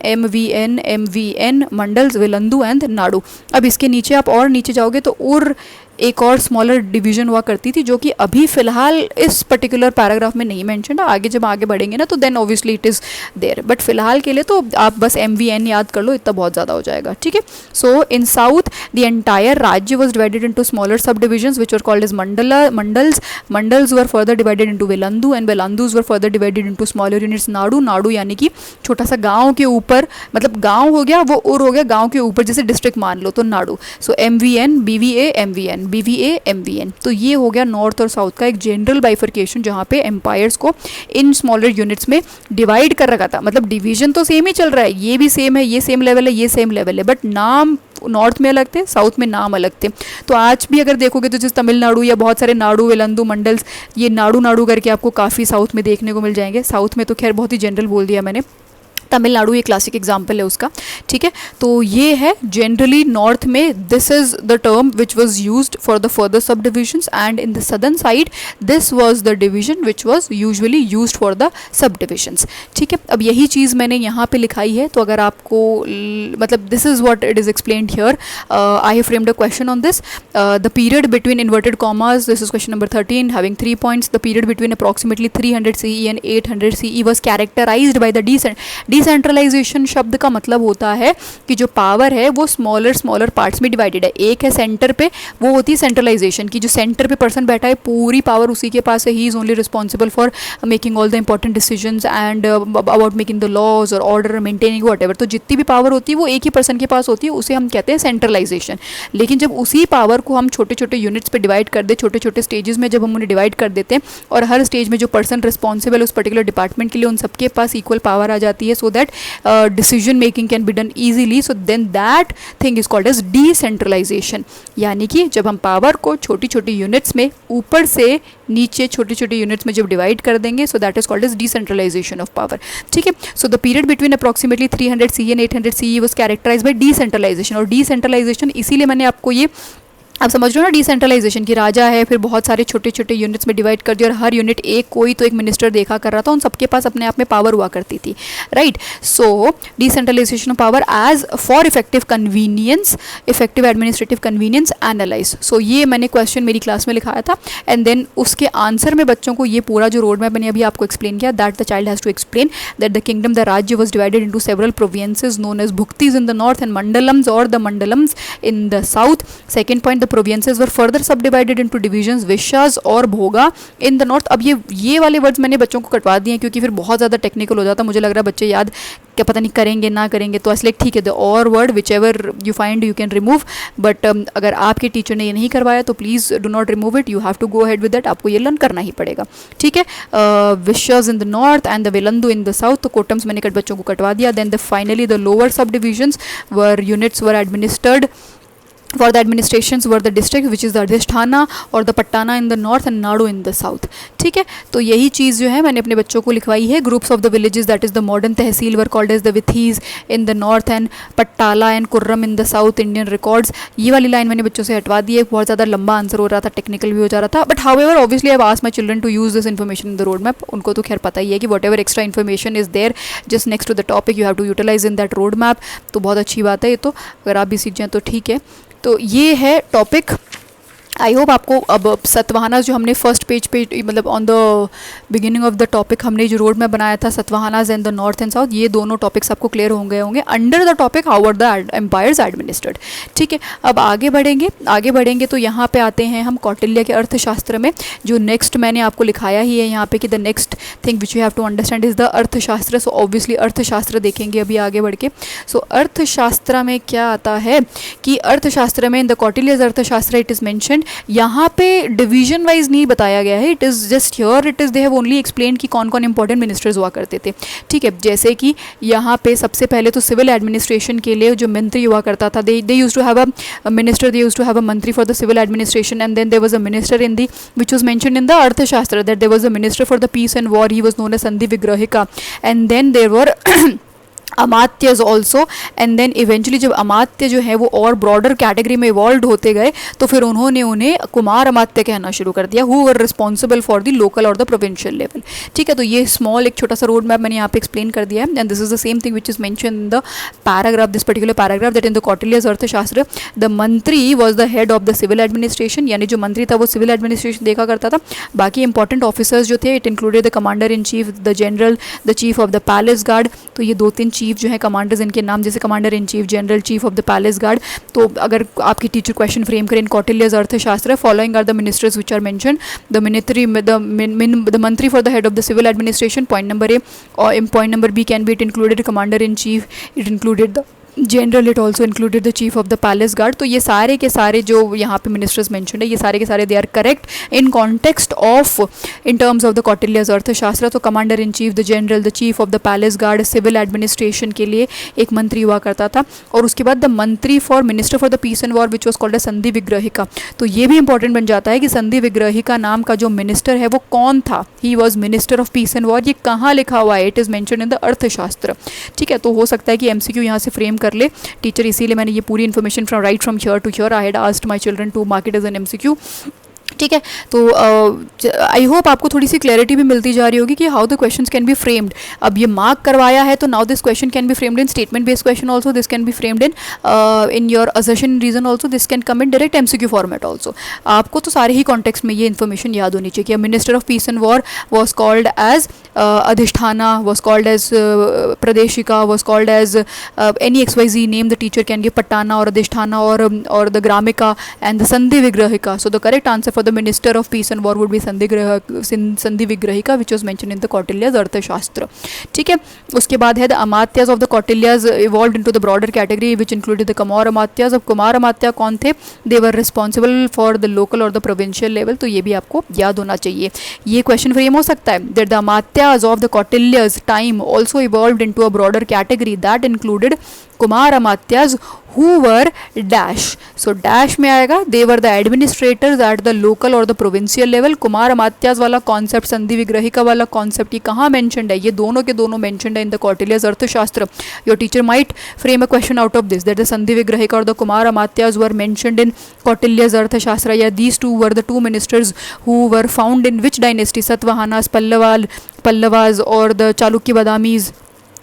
मंडल्स विलंदु एंड नाडु. अब इसके नीचे आप और नीचे जाओगे तो और एक और स्मॉलर डिवीजन हुआ करती थी जो कि अभी फिलहाल इस पर्टिकुलर पैराग्राफ में नहीं मेंशन है. आगे जब आगे बढ़ेंगे ना तो then obviously it is there, but फिलहाल के लिए तो आप बस MVN याद कर लो, इतना बहुत ज़्यादा हो जाएगा. ठीक है. So in south the entire rajya was divided into smaller sub divisions which were called as mandals were further divided into valanadu and valanadus were further divided into smaller units nadu यानी कि छोटा सा गाँव के ऊपर, मतलब गाँव हो गया वो और हो गया गाँव के ऊपर, जैसे डिस्ट्रिक्ट मान लो तो नाडू. सो MVN BVA MVN. तो ये हो गया नॉर्थ और साउथ का एक जनरल बाइफर्केशन जहाँ पे एम्पायर्स को इन स्मॉलर यूनिट्स में डिवाइड कर रखा था. मतलब डिवीजन तो सेम ही चल रहा है, ये भी सेम है, ये सेम लेवल है, ये सेम लेवल है, बट नाम नॉर्थ में अलग थे, साउथ में नाम अलग थे. तो आज भी अगर देखोगे तो जैसे तमिलनाडु या बहुत सारे नाडु वेलंदू मंडल्स, ये नाडू करके आपको काफ़ी साउथ में देखने को मिल जाएंगे. साउथ में तो खैर बहुत ही जनरल बोल दिया मैंने, तमिलनाडु ये क्लासिक एग्जाम्पल है उसका. ठीक है. तो ये है जनरली नॉर्थ में this is the term which was used for the further sub divisions and in the southern side this was the division which was usually used for the sub divisions. ठीक है. अब यही चीज़ मैंने यहाँ पे लिखाई है, तो अगर आपको मतलब this is what it is explained here. I have framed a question on this. The period between inverted commas, this is question number 13 having 3 points. The period between approximately 300 CE and 800 CE was characterised by the decentralisation. शब्द का मतलब होता है कि जो पावर है वो स्मॉलर पार्ट्स में डिवाइडेड है. एक है सेंटर पे, वो होती है सेंट्रलाइजेशन की, जो सेंटर पे पर्सन बैठा है पूरी पावर उसी के पास है. He is only responsible for making all the important decisions and about making the laws और ऑर्डर मेंटेनिंग वॉट. तो जितनी भी पावर होती है वो एक ही पर्सन के पास होती है, उसे हम कहते हैं सेंट्रलाइजेशन. लेकिन जब उसी पावर को हम छोटे छोटे यूनिट्स पे डिवाइड कर दे, छोटे छोटे स्टेजेस में जब हम उन्हें डिवाइड कर देते हैं और हर स्टेज में जो पर्सन रिस्पॉन्सिबल उस पर्टिकुलर डिपार्टमेंट के लिए, उन सबके पास इक्वल पावर आ जाती है, so that decision making can be done easily. So then that thing is called as decentralization. यानी कि जब हम पावर को छोटी छोटी यूनिट्स में ऊपर से नीचे छोटी छोटी यूनिट्स में जब डिवाइड कर देंगे, so that is called as decentralization of power. ठीक है. So the period between approximately 300 CE and 800 CE was characterized by decentralization. और decentralization इसीलिए मैंने आपको ये, आप समझ रहे हो ना, डिसेंट्रलाइजेशन की राजा है, फिर बहुत सारे छोटे छोटे यूनिट्स में डिवाइड कर दिया और हर यूनिट एक कोई तो एक मिनिस्टर देखा कर रहा था, उन सबके पास अपने आप में पावर हुआ करती थी. Right. So decentralisation of power as for effective convenience, effective administrative convenience analyse. सो ये मैंने क्वेश्चन मेरी क्लास में लिखाया था एंड देन उसके आंसर में बच्चों को ये पूरा जो रोड मैप मैंने अभी आपको एक्सप्लेन किया, that the child has to explain that the kingdom, the rajya was divided into several provinces known as bhuktis in the north and mandalams और the mandalams in the south. Second point, the provinces were further sub divided into divisions vishayas और भोगा इन द नॉर्थ. अब ये वाले वर्ड्स मैंने बच्चों को कटवा दिए हैं क्योंकि फिर बहुत ज़्यादा टेक्निकल हो जाता. मुझे लग रहा है बच्चे याद क्या पता नहीं करेंगे ना करेंगे, तो इसलिए ठीक है, द और word whichever you find you can remove. But अगर आपके टीचर ने ये नहीं करवाया तो please do not remove it, you have to go ahead with that. आपको ये लर्न करना ही पड़ेगा. ठीक है. Vishayas in the north and the valanadu in the south. तो कोटम्स मैंने बच्चों को कटवा दिया. Then the finally the lower sub divisions were units were administered for the administrations were the district which is the Adhisthana और the Pattana in the north and Nadu in the south. ठीक है. तो यही चीज़ जो है मैंने अपने बच्चों को लिखवाई है. Groups of the villages that is the modern tehsil were called as the vithis in the north and pattala and kurram in the south. Indian records, ये वाली लाइन मैंने बच्चों से हटवा दी है. बहुत ज़्यादा लंबा आंसर हो रहा था, टेक्निकल भी हो जा रहा था. But however obviously I have asked my children to use this information in the road map. उनको तो खैर पता ही है कि whatever extra information is there just next to the topic you have to utilise in that road map. तो बहुत अच्छी बात है ये, तो अगर आप भी सीख जाएँ तो ठीक है. तो ये है टॉपिक. आई होप आपको अब सतवाहनास जो हमने फर्स्ट पेज पे मतलब on the beginning of the topic हमने जो रोड में बनाया था Satavahanas and the north and south, ये दोनों टॉपिक्स आपको क्लियर होंगे under the topic how are the empires administered. ठीक है. अब आगे बढ़ेंगे तो यहाँ पे आते हैं हम कौटिल्य के अर्थशास्त्र में. जो नेक्स्ट मैंने आपको लिखाया ही है यहाँ पे कि the next thing which you have to understand is the Arthashastra. So obviously अर्थशास्त्र देखेंगे अभी आगे बढ़ के. सो अर्थशास्त्र में क्या आता है कि अर्थशास्त्र में इन द कौटिल्यज अर्थशास्त्र इट इज़ मेंशन्ड. यहाँ पे डिवीजन वाइज नहीं बताया गया है, it is just here it is they have only explain कि कौन कौन इंपॉर्टेंट मिनिस्टर्स हुआ करते थे. ठीक है. जैसे कि यहाँ पे सबसे पहले तो सिविल एडमिनिस्ट्रेशन के लिए जो मंत्री हुआ करता था, they use to have a minister, they use to have a mantri for the civil administration and then there was a minister in the which was mentioned in the Arthashastra that there was a minister for the peace and war, he was known as Sandhi Vigrahika. And then there were amatyas also, and then eventually जब अमात्य जो है वो और ब्रॉडर कैटेगरी में इवॉल्व होते गए तो फिर उन्होंने उन्हें कुमार अमात्य कहना शुरू कर दिया, who were responsible for the local और द प्रोविंशियल लेवल. ठीक है, तो ये स्मॉल एक छोटा सा रोड मैप मैंने यहाँ पे एक्सप्लेन कर दिया है. And this is the same thing which is mention in the paragraph, this particular paragraph, that in the Kautilya's Arthashastra the mantri was the head of the civil administration, यानी जो मंत्री था वो सिविल एडमिनिस्ट्रेशन देखा करता था. बाकी इंपॉर्टेंट ऑफिसर्स जो थे, it included the commander in chief, the general, the chief of the palace guard. तो ये 2-3 चीफ जो है कमांडर्स, इनके नाम जैसे commander in chief, general, chief of the palace guard. तो अगर आपकी टीचर क्वेश्चन फ्रेम करें in Kautilya's Arthashastra, following are the ministers which are mention, the mantri for the head of the civil administration, point number A. और point number B can be it included commander in chief, it included the general, it also included the chief of the palace guard. तो ये सारे के सारे जो यहाँ पे मिनिस्टर्स मेंशन्ड है, ये सारे के सारे they are correct in context of, in terms of the Kautilya's Arthashastra. तो commander in chief, the general, the chief of the palace guard, civil administration के लिए एक मंत्री हुआ करता था. और उसके बाद the mantri for minister for the peace and war which was called a sandhi vigrahika. तो ये भी इंपॉर्टेंट बन जाता है कि संधि विग्रहिका नाम का जो मिनिस्टर है वो कौन था. He was minister of peace and war. ये कहाँ लिखा हुआ है? It is mention in the अर्थशास्त्र. ठीक है, तो हो सकता है कि एमसीक्यू यहाँ से फ्रेम कर ले टीचर, इसीलिए मैंने ये पूरी information from right from here to here I had asked my children to mark it as an MCQ. ठीक है, तो आई होप आपको थोड़ी सी क्लैरिटी भी मिलती जा रही होगी कि how the questions can be framed. अब ये मार्क करवाया है तो now this question can be framed in statement based question also, this can be framed in your assertion reason also, this can come in direct MCQ format also. आपको तो सारे ही कॉन्टेक्स्ट में ये इन्फॉर्मेशन याद होनी चाहिए कि minister of peace and war was called as adhishthana, was called as pradeshika, was called as any XYZ name the teacher can give, pattana और अधिष्ठाना और द ग्रामिका एंड द संधि vigrahika. So the correct answer for the minister of peace and war would be sandhi vigrahika which was mention in the Kautilya's Arthashastra. ठीक है, उसके बाद है the amatyas of the Kautilya's evolved into the broader category which included the Kumar amatyas. अब कुमार अमात्या कौन थे? They were responsible for the local और द प्रोविंशियल लेवल. तो ये भी आपको याद होना चाहिए. ये क्वेश्चन फ्रेम हो सकता है that the amatyas of the Kautilya's time also evolved into a broader category that included kumar amatyas who were dash. So dash में आएगा they were the administrators at the local or the provincial level. Kumar अमात्याज वाला कॉन्सेप्ट, संधि विग्रहिका वाला कॉन्सेप्ट, ये कहाँ मेंशनड है? ये दोनों के दोनों मेंशनड है इन the Kautilya's Arthashastra. Your teacher might frame a question out of this that the संधि विग्रहिका और the Kumar Amatyas were mentioned in Kautilya's Arthashastra. या these two were the two ministers who were found in which dynasty? Satavahanas, Pallavas और the Chalukya Badamis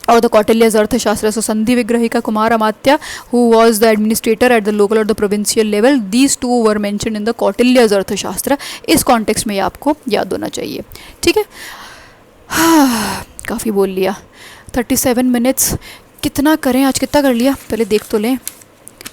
or the Kautilya's Arthashastra. So Sandhi Vigrahika, Kumar Amatya, who was the administrator at the local or the provincial level, these two were mentioned in the Kautilya's Arthashastra. इस कॉन्टेक्स्ट में ये आपको याद होना चाहिए. ठीक है, काफ़ी बोल लिया. 37 मिनट्स कितना करें आज, कितना कर लिया पहले देख तो लें.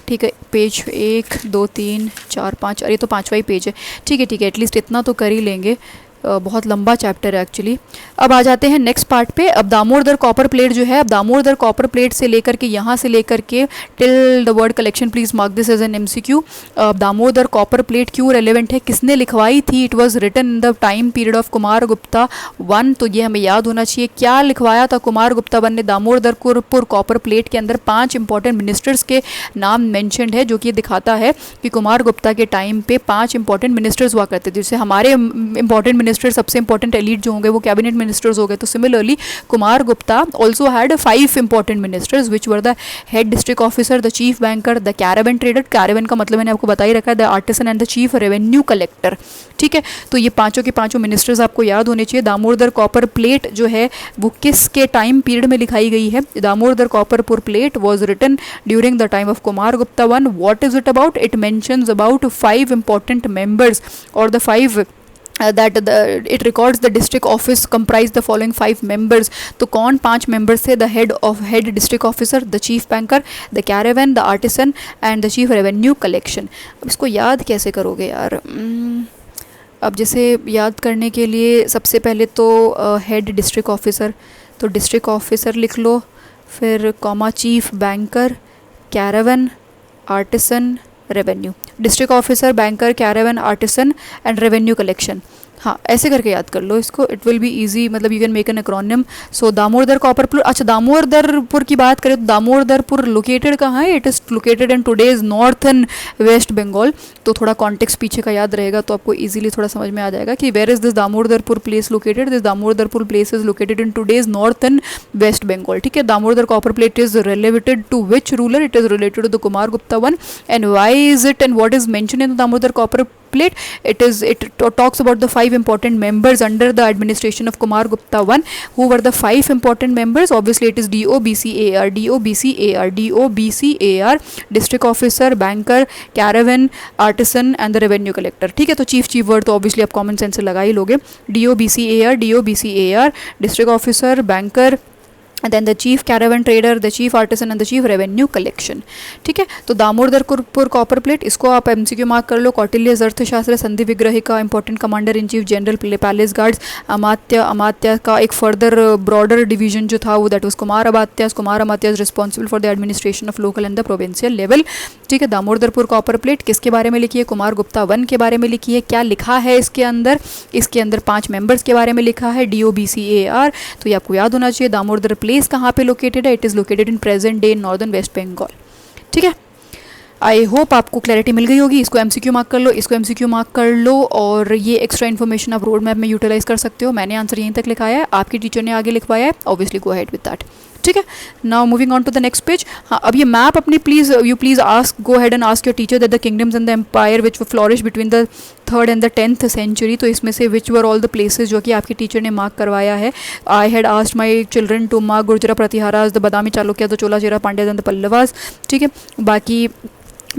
ठीक है, पेज 1 2 3 4 5, अरे तो 5वां ही पेज है. ठीक है, एटलीस्ट इतना तो कर ही लेंगे. बहुत लंबा चैप्टर है एक्चुअली. अब आ जाते हैं नेक्स्ट पार्ट पे. अब दामोदर कॉपर प्लेट जो है, अब दामोदर कॉपर प्लेट से लेकर के यहाँ से लेकर के till the word collection, please mark this as an MCQ. Damodar copper plate क्यों रेलेवेंट है, किसने लिखवाई थी? It was written in the time period of Kumar Gupta 1. तो ये हमें याद होना चाहिए. क्या लिखवाया था कुमार गुप्ता 1 ने? दामोदरपुर कॉपर प्लेट के अंदर 5 इंपॉर्टेंट मिनिस्टर्स के नाम मैंशनड है, जो कि दिखाता है कि कुमार गुप्ता के टाइम पे 5 इंपॉर्टेंट मिनिस्टर्स हुआ करते थे. जैसे हमारे इंपॉर्टेंट मिनिस्टर, सबसे इंपॉर्टेंट एलीट जो होंगे वो कैबिनेट मिनिस्टर्स हो गए. तो similarly Kumar Gupta also had 5 important ministers which were the head district officer, the chief banker, the caravan trader. Caravan का मतलब मैंने आपको बता ही रखा है, the artisan and the chief revenue collector. ठीक है, तो ये पांचों के पांचों मिनिस्टर्स आपको याद होने चाहिए. दामोदर कॉपर प्लेट जो है वो किसके टाइम पीरियड में लिखाई गई है? दामोदर कॉपरपुर plate was written during the time of Kumar Gupta 1. What is it about? It mentions about 5 important members और the 5 it records the district office comprise the following 5 members. तो कौन 5 members थे? the head district officer, the chief banker, the caravan, the artisan and the chief revenue collection. अब इसको याद कैसे करोगे यार? अब जैसे याद करने के लिए सबसे पहले तो हेड डिस्ट्रिक्ट ऑफिसर, तो डिस्ट्रिक्ट ऑफिसर लिख लो, फिर comma chief banker, caravan, artisan, revenue. District officer, banker, caravan, artisan and revenue collection. हाँ ऐसे करके याद कर लो इसको, इट विल बी ईजी, मतलब you can make an acronym. So Damodar copper pollute. अच्छा दामोदरपुर की बात करें तो दामोदरपुर लोकेटेड कहाँ है? It is located in today's northern West Bengal. तो थोड़ा कॉन्टेक्स्ट पीछे का याद रहेगा तो आपको इजीली थोड़ा समझ में आ जाएगा कि where is this Damodarpur place located. This Damodarpur place is located in today's northern West Bengal. ठीक है. Damodar copper plate is related to which ruler? It is related to the Kumar Gupta one. And why is it and what is mention in the Damodar copper plate? It talks about the 5 important members under the administration of Kumar Gupta I. Who were the 5 important members? Obviously it is DOBCAR, DOBCAR, DOBCAR, district officer, banker, caravan, artisan and the revenue collector. ठीक है. तो चीफ वर्ड तो ऑब्वियसली आप कॉमन सेंस से लगा ही लोगे. DOBCAR, DOBCAR, district officer, banker, and then the chief caravan trader, the chief artisan and the chief revenue collection. ठीक है. तो दामोदरपुर कॉपर प्लेट, इसको आप एमसीक्यू मार्क कर लो. Kautilya Arthashastra Sandhi Vigrahika, important commander in chief general palace guards. Amatya का एक फर्दर ब्रॉडर डिवीजन जो था वो that was Kumar Amatya responsible for the administration of local and the provincial level. ठीक है. दामोदरपुर कॉपर प्लेट किसके बारे में लिखी है? कुमार गुप्ता वन के बारे में लिखी है. क्या लिखा है इसके अंदर? इसके अंदर 5 मेंबर्स के बारे में लिखा है, DOBCAR. तो ये आपको याद होना चाहिए. दामोदर प्लेस कहाँ पे लोकेटेड है? It is located in present day in northern West Bengal. ठीक है. आई होप आपको क्लैरिटी मिल गई होगी. इसको एमसीक्यू मार्क कर लो, इसको एमसीक्यू मार्क कर लो, और ये एक्स्ट्रा इन्फॉर्मेशन आप रोड मैप में यूटिलाइज कर सकते हो. मैंने आंसर यहीं तक लिखाया है, आपकी टीचर ने आगे लिखवाया है. Obviously go ahead with that. ठीक है. Now moving on to the next page. हाँ, अब ये मैप अपनी please ask, go head and ask your teacher that the kingdoms and the empire which were flourish between the 3rd and the 10th century. तो इसमें से which were all the places जो कि आपकी टीचर ने मार्क करवाया है. I had asked my children to mark Gurjara Pratiharas, the Badami Chalukya, the Chola Chera Pandya and the Pallavas. ठीक है. बाकी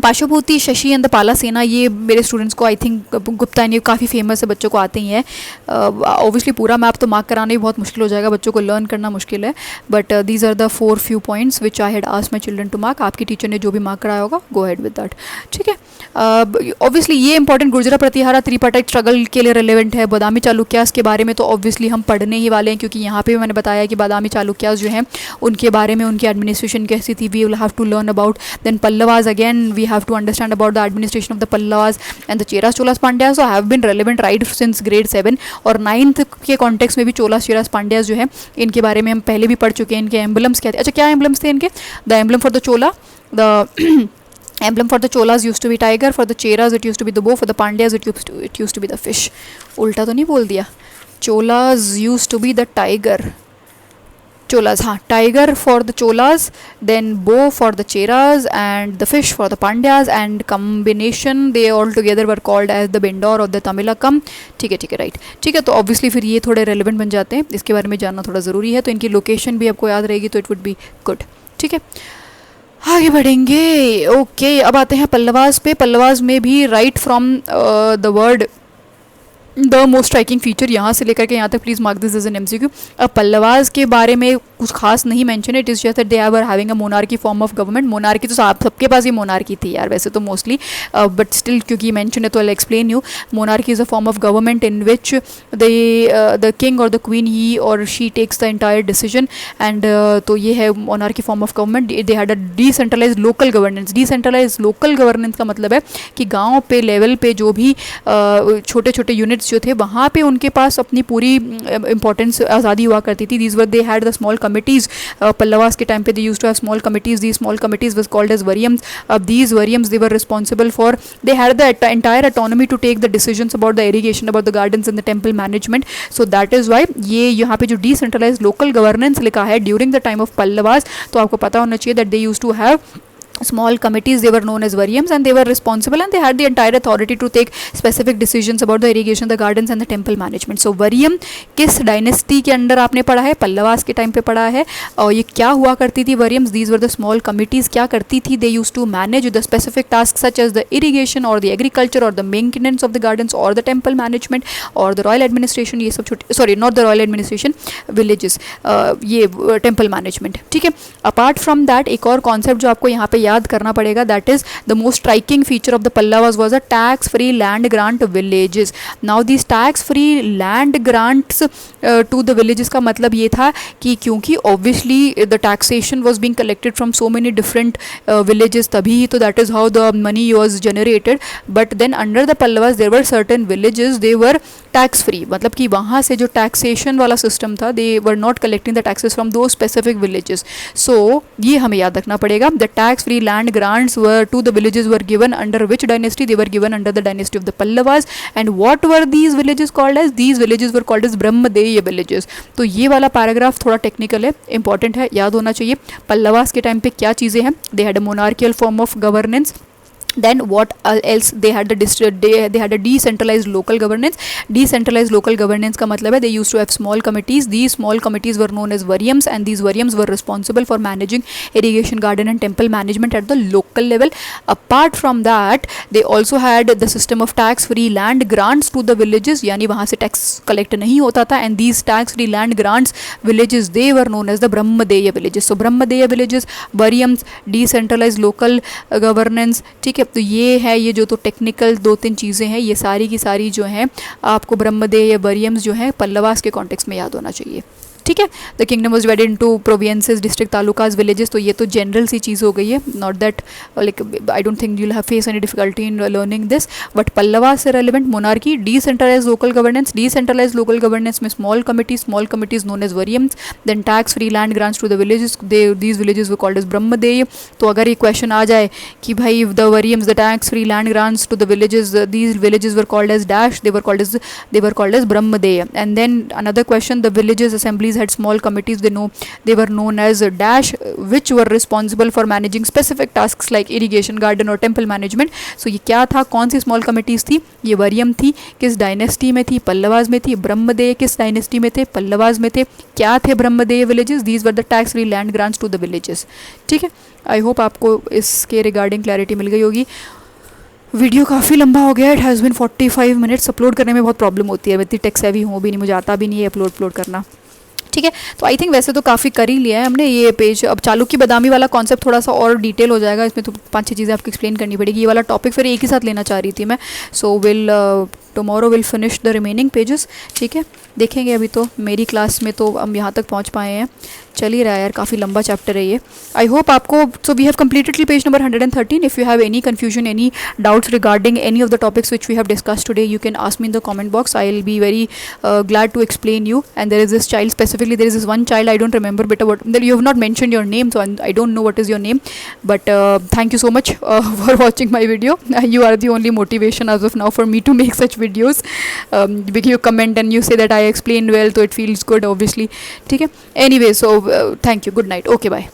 पाशुभूति, शशि एंड द पाला सेना, ये मेरे स्टूडेंट्स को आई थिंक गुप्ता एंड ये काफ़ी फेमस है, बच्चों को आते ही है. ऑब्वियसली पूरा मैप तो मार्क कराना ही बहुत मुश्किल हो जाएगा, बच्चों को लर्न करना मुश्किल है. But these are the 4 few points which I had asked my children to mark. आपकी टीचर ने जो भी मार्क कराया होगा गो हेड विद दैट. ठीक है. ऑब्वियसली ये इंपॉर्टेंट गुर्जरा प्रतिहारा त्रिपाठिक स्ट्रगल के लिए रिलेवेंट है. बादामी चालुक्यास के बारे में तो ऑब्वियसली हम पढ़ने ही वाले हैं, क्योंकि यहाँ पे मैंने बताया कि बादामी चालुक्यास जो हैं उनके बारे में, उनकी एडमिनिस्ट्रेशन कैसी थी, we will have to learn about. Then Pallavas, again we have to understand about the administration of the Pallavas and the Cheras Cholas Pandyas. So have been relevant right since grade 7 और 9th के कॉन्टेक्स्ट में भी चोलास चेरास पांड्यास जो है इनके बारे में हम पहले भी पढ़ चुके हैं. इनके एम्बलम्स क्या थे? अच्छा, क्या एम्बलम्स थे इनके? The emblem for the Chola, the emblem for the cholas used to be tiger, for the cheras it used to be the bow, for the pandyas it used to be the fish. उल्टा तो नहीं बोल दिया? cholas used to be the tiger, cholas, हाँ, tiger for the cholas, then bow for the cheras and the fish for the pandyas, and combination they all together were called as the bendor or the tamilakam. ठीक है राइट. ठीक है. तो ऑब्वियसली फिर ये थोड़े रेलिवेंट बन जाते हैं, इसके बारे में जानना थोड़ा ज़रूरी है. तो इनकी लोकेशन भी आपको याद रहेगी तो इट वुड बी गुड. ठीक है. आगे बढ़ेंगे. ओके, अब आते हैं पल्लवास पे. पल्लवास में भी right from the word the most striking feature, यहाँ से लेकर के यहाँ तक please mark this as an MCQ. अब पल्लवास के बारे में कुछ खास नहीं मेंशन है. It is just that they are having a monarchy form of government. Monarchy तो सबके पास ही मोनार्की थी यार वैसे तो मोस्टली, बट स्टिल क्योंकि मेंशन है तो I explain you. Monarchy is a form of government in which the king और द क्वीन ही और she takes the entire decision. And तो ये है monarchy form of government. They had a decentralise local governance. Decentralise local governance का मतलब है कि गाँव पे लेवल पे जो भी छोटे छोटे यूनिट्स जो थे वहाँ पे उनके पास अपनी पूरी इंपॉर्टेंस आज़ादी हुआ करती थी. These were they had the small committees. Pallavas के टाइम पे they used to have small committees. These small committees was called as Variyams. अब these Variyams they were responsible for, they had the entire autonomy to take the decisions about the irrigation, about the gardens and the temple management. So that is why ये यहाँ पे जो डिसेंट्रलाइज लोकल गवर्नेंस लिखा है during the time of Pallavas, तो आपको पता होना चाहिए that they used to have small committees. They were known as variums and they were responsible and they had the entire authority to take specific decisions about the irrigation, the gardens and the temple management. So varium किस डायनेस्टी के अंडर आपने पढ़ा है? पल्लवास के टाइम पे पढ़ा है. और ये क्या हुआ करती थी variums? These were the small committees. क्या करती थी? They used to manage the specific tasks such as the irrigation or the agriculture or the maintenance of the gardens or the temple management or the royal administration. ये सब छोटे, sorry not the royal administration, villages, ये temple management. ठीक है. Apart from that एक और concept जो आपको यहाँ पे याद करना पड़ेगा, that is the most striking feature of the Pallavas was a tax free land grant villages. Now this tax free land grants to the villages का मतलब ये था कि क्योंकि obviously the taxation was being collected from so many different villages, तभी तो that is how the money was generated. But then under the Pallavas there were certain villages they were tax free, मतलब कि वहाँ से जो टैक्सेशन वाला सिस्टम था, they were not collecting the taxes from those specific villages. So ये हमें याद रखना पड़ेगा. The tax free land grants were to the villages were given under which dynasty? They were given under the dynasty of the Pallavas. And what were these villages called as? These villages were called as Brahmadeya villages. तो ये वाला पैराग्राफ थोड़ा टेक्निकल है, इंपॉर्टेंट है, याद होना चाहिए. पल्लवास के टाइम पे क्या चीज़ें हैं? दे had a monarchial form of governance. Then what else? They had they had a decentralized local governance. Decentralized local governance का मतलब है they used to have small committees. These small committees were known as varyams, and these varyams were responsible for managing irrigation, garden and temple management at the local level. Apart from that, they also had the system of tax free land grants to the villages, यानी वहाँ से tax collect नहीं होता था. And these tax free land grants villages, they were known as the Brahmadeya villages. So Brahmadeya villages, varyams, decentralized local governance, ठीक है. तो ये है, ये जो तो टेक्निकल 2-3 चीज़ें हैं, ये सारी की सारी जो हैं आपको ब्रह्मदेय या वरियम्स जो हैं पल्लवास के कॉन्टेक्स्ट में याद होना चाहिए. ठीक है. The kingdom was divided into provinces, district, talukas, villages. तो ये तो जनरल सी चीज़ हो गई है, not that like I don't think you will have face any difficulty in learning this. But Pallavas से relevant monarchy, decentralise local governance. Decentralise local governance में small committees known as Variyams. Then tax free land grants to the villages, these villages were called as Brahmadeya. तो अगर ये क्वेश्चन आ जाए कि भाई the Variyams, the tax free land grants to the villages, these villages were called as dash, they were called as Brahmadeya. And then another question, the villages assemblies had small committees, they were known as dash, which were responsible for managing specific tasks like irrigation, garden और temple management. So ये क्या था, कौन सी small committees थी? ये वरियम थी. किस डायनेस्टी में थी? पल्लवास में थी. ब्रह्मदेय किस डायनेस्टी में थे? पल्लवास में थे. क्या थे Brahmadeya villages? These were the tax free land grants to the villages. ठीक है. आई होप आपको इसके रिगार्डिंग क्लैरिटी मिल गई होगी. वीडियो काफ़ी लंबा हो गया. It has bin 45 minutes. Upload करने में बहुत प्रॉब्लम होती है, मैं इतनी टेक सेवी हूँ भी नहीं, मुझे आता भी नहीं है अपलोड करना. ठीक है. तो आई थिंक वैसे तो काफ़ी कर ही लिया है हमने ये पेज. अब चालुक्य बादामी वाला कॉन्सेप्ट थोड़ा सा और डिटेल हो जाएगा, इसमें तो 5-6 चीज़ें आपको एक्सप्लेन करनी पड़ेगी. ये वाला टॉपिक फिर एक ही साथ लेना चाह रही थी मैं. So tomorrow will finish the remaining pages. ठीक है. देखेंगे. अभी तो मेरी क्लास में तो हम यहाँ तक पहुँच पाए हैं. चल ही रहा है यार, काफ़ी लंबा चैप्टर है ये. आई होप आपको. So we have completed till page number 113. If you have any confusion, any doubts regarding any of the topics which we have discussed today, you can ask me in the comment box. I will be very glad to explain you. And there is this child specifically, there is this one child, I don't remember better what, you have not mentioned your name, so I don't know what is your name. But thank you so much for watching my video. You are the only motivation as of now for me to make such videos. Because you comment and you say that I explained well, so it feels good obviously. ठीक है. Anyway, so thank you. Good night. Okay, bye.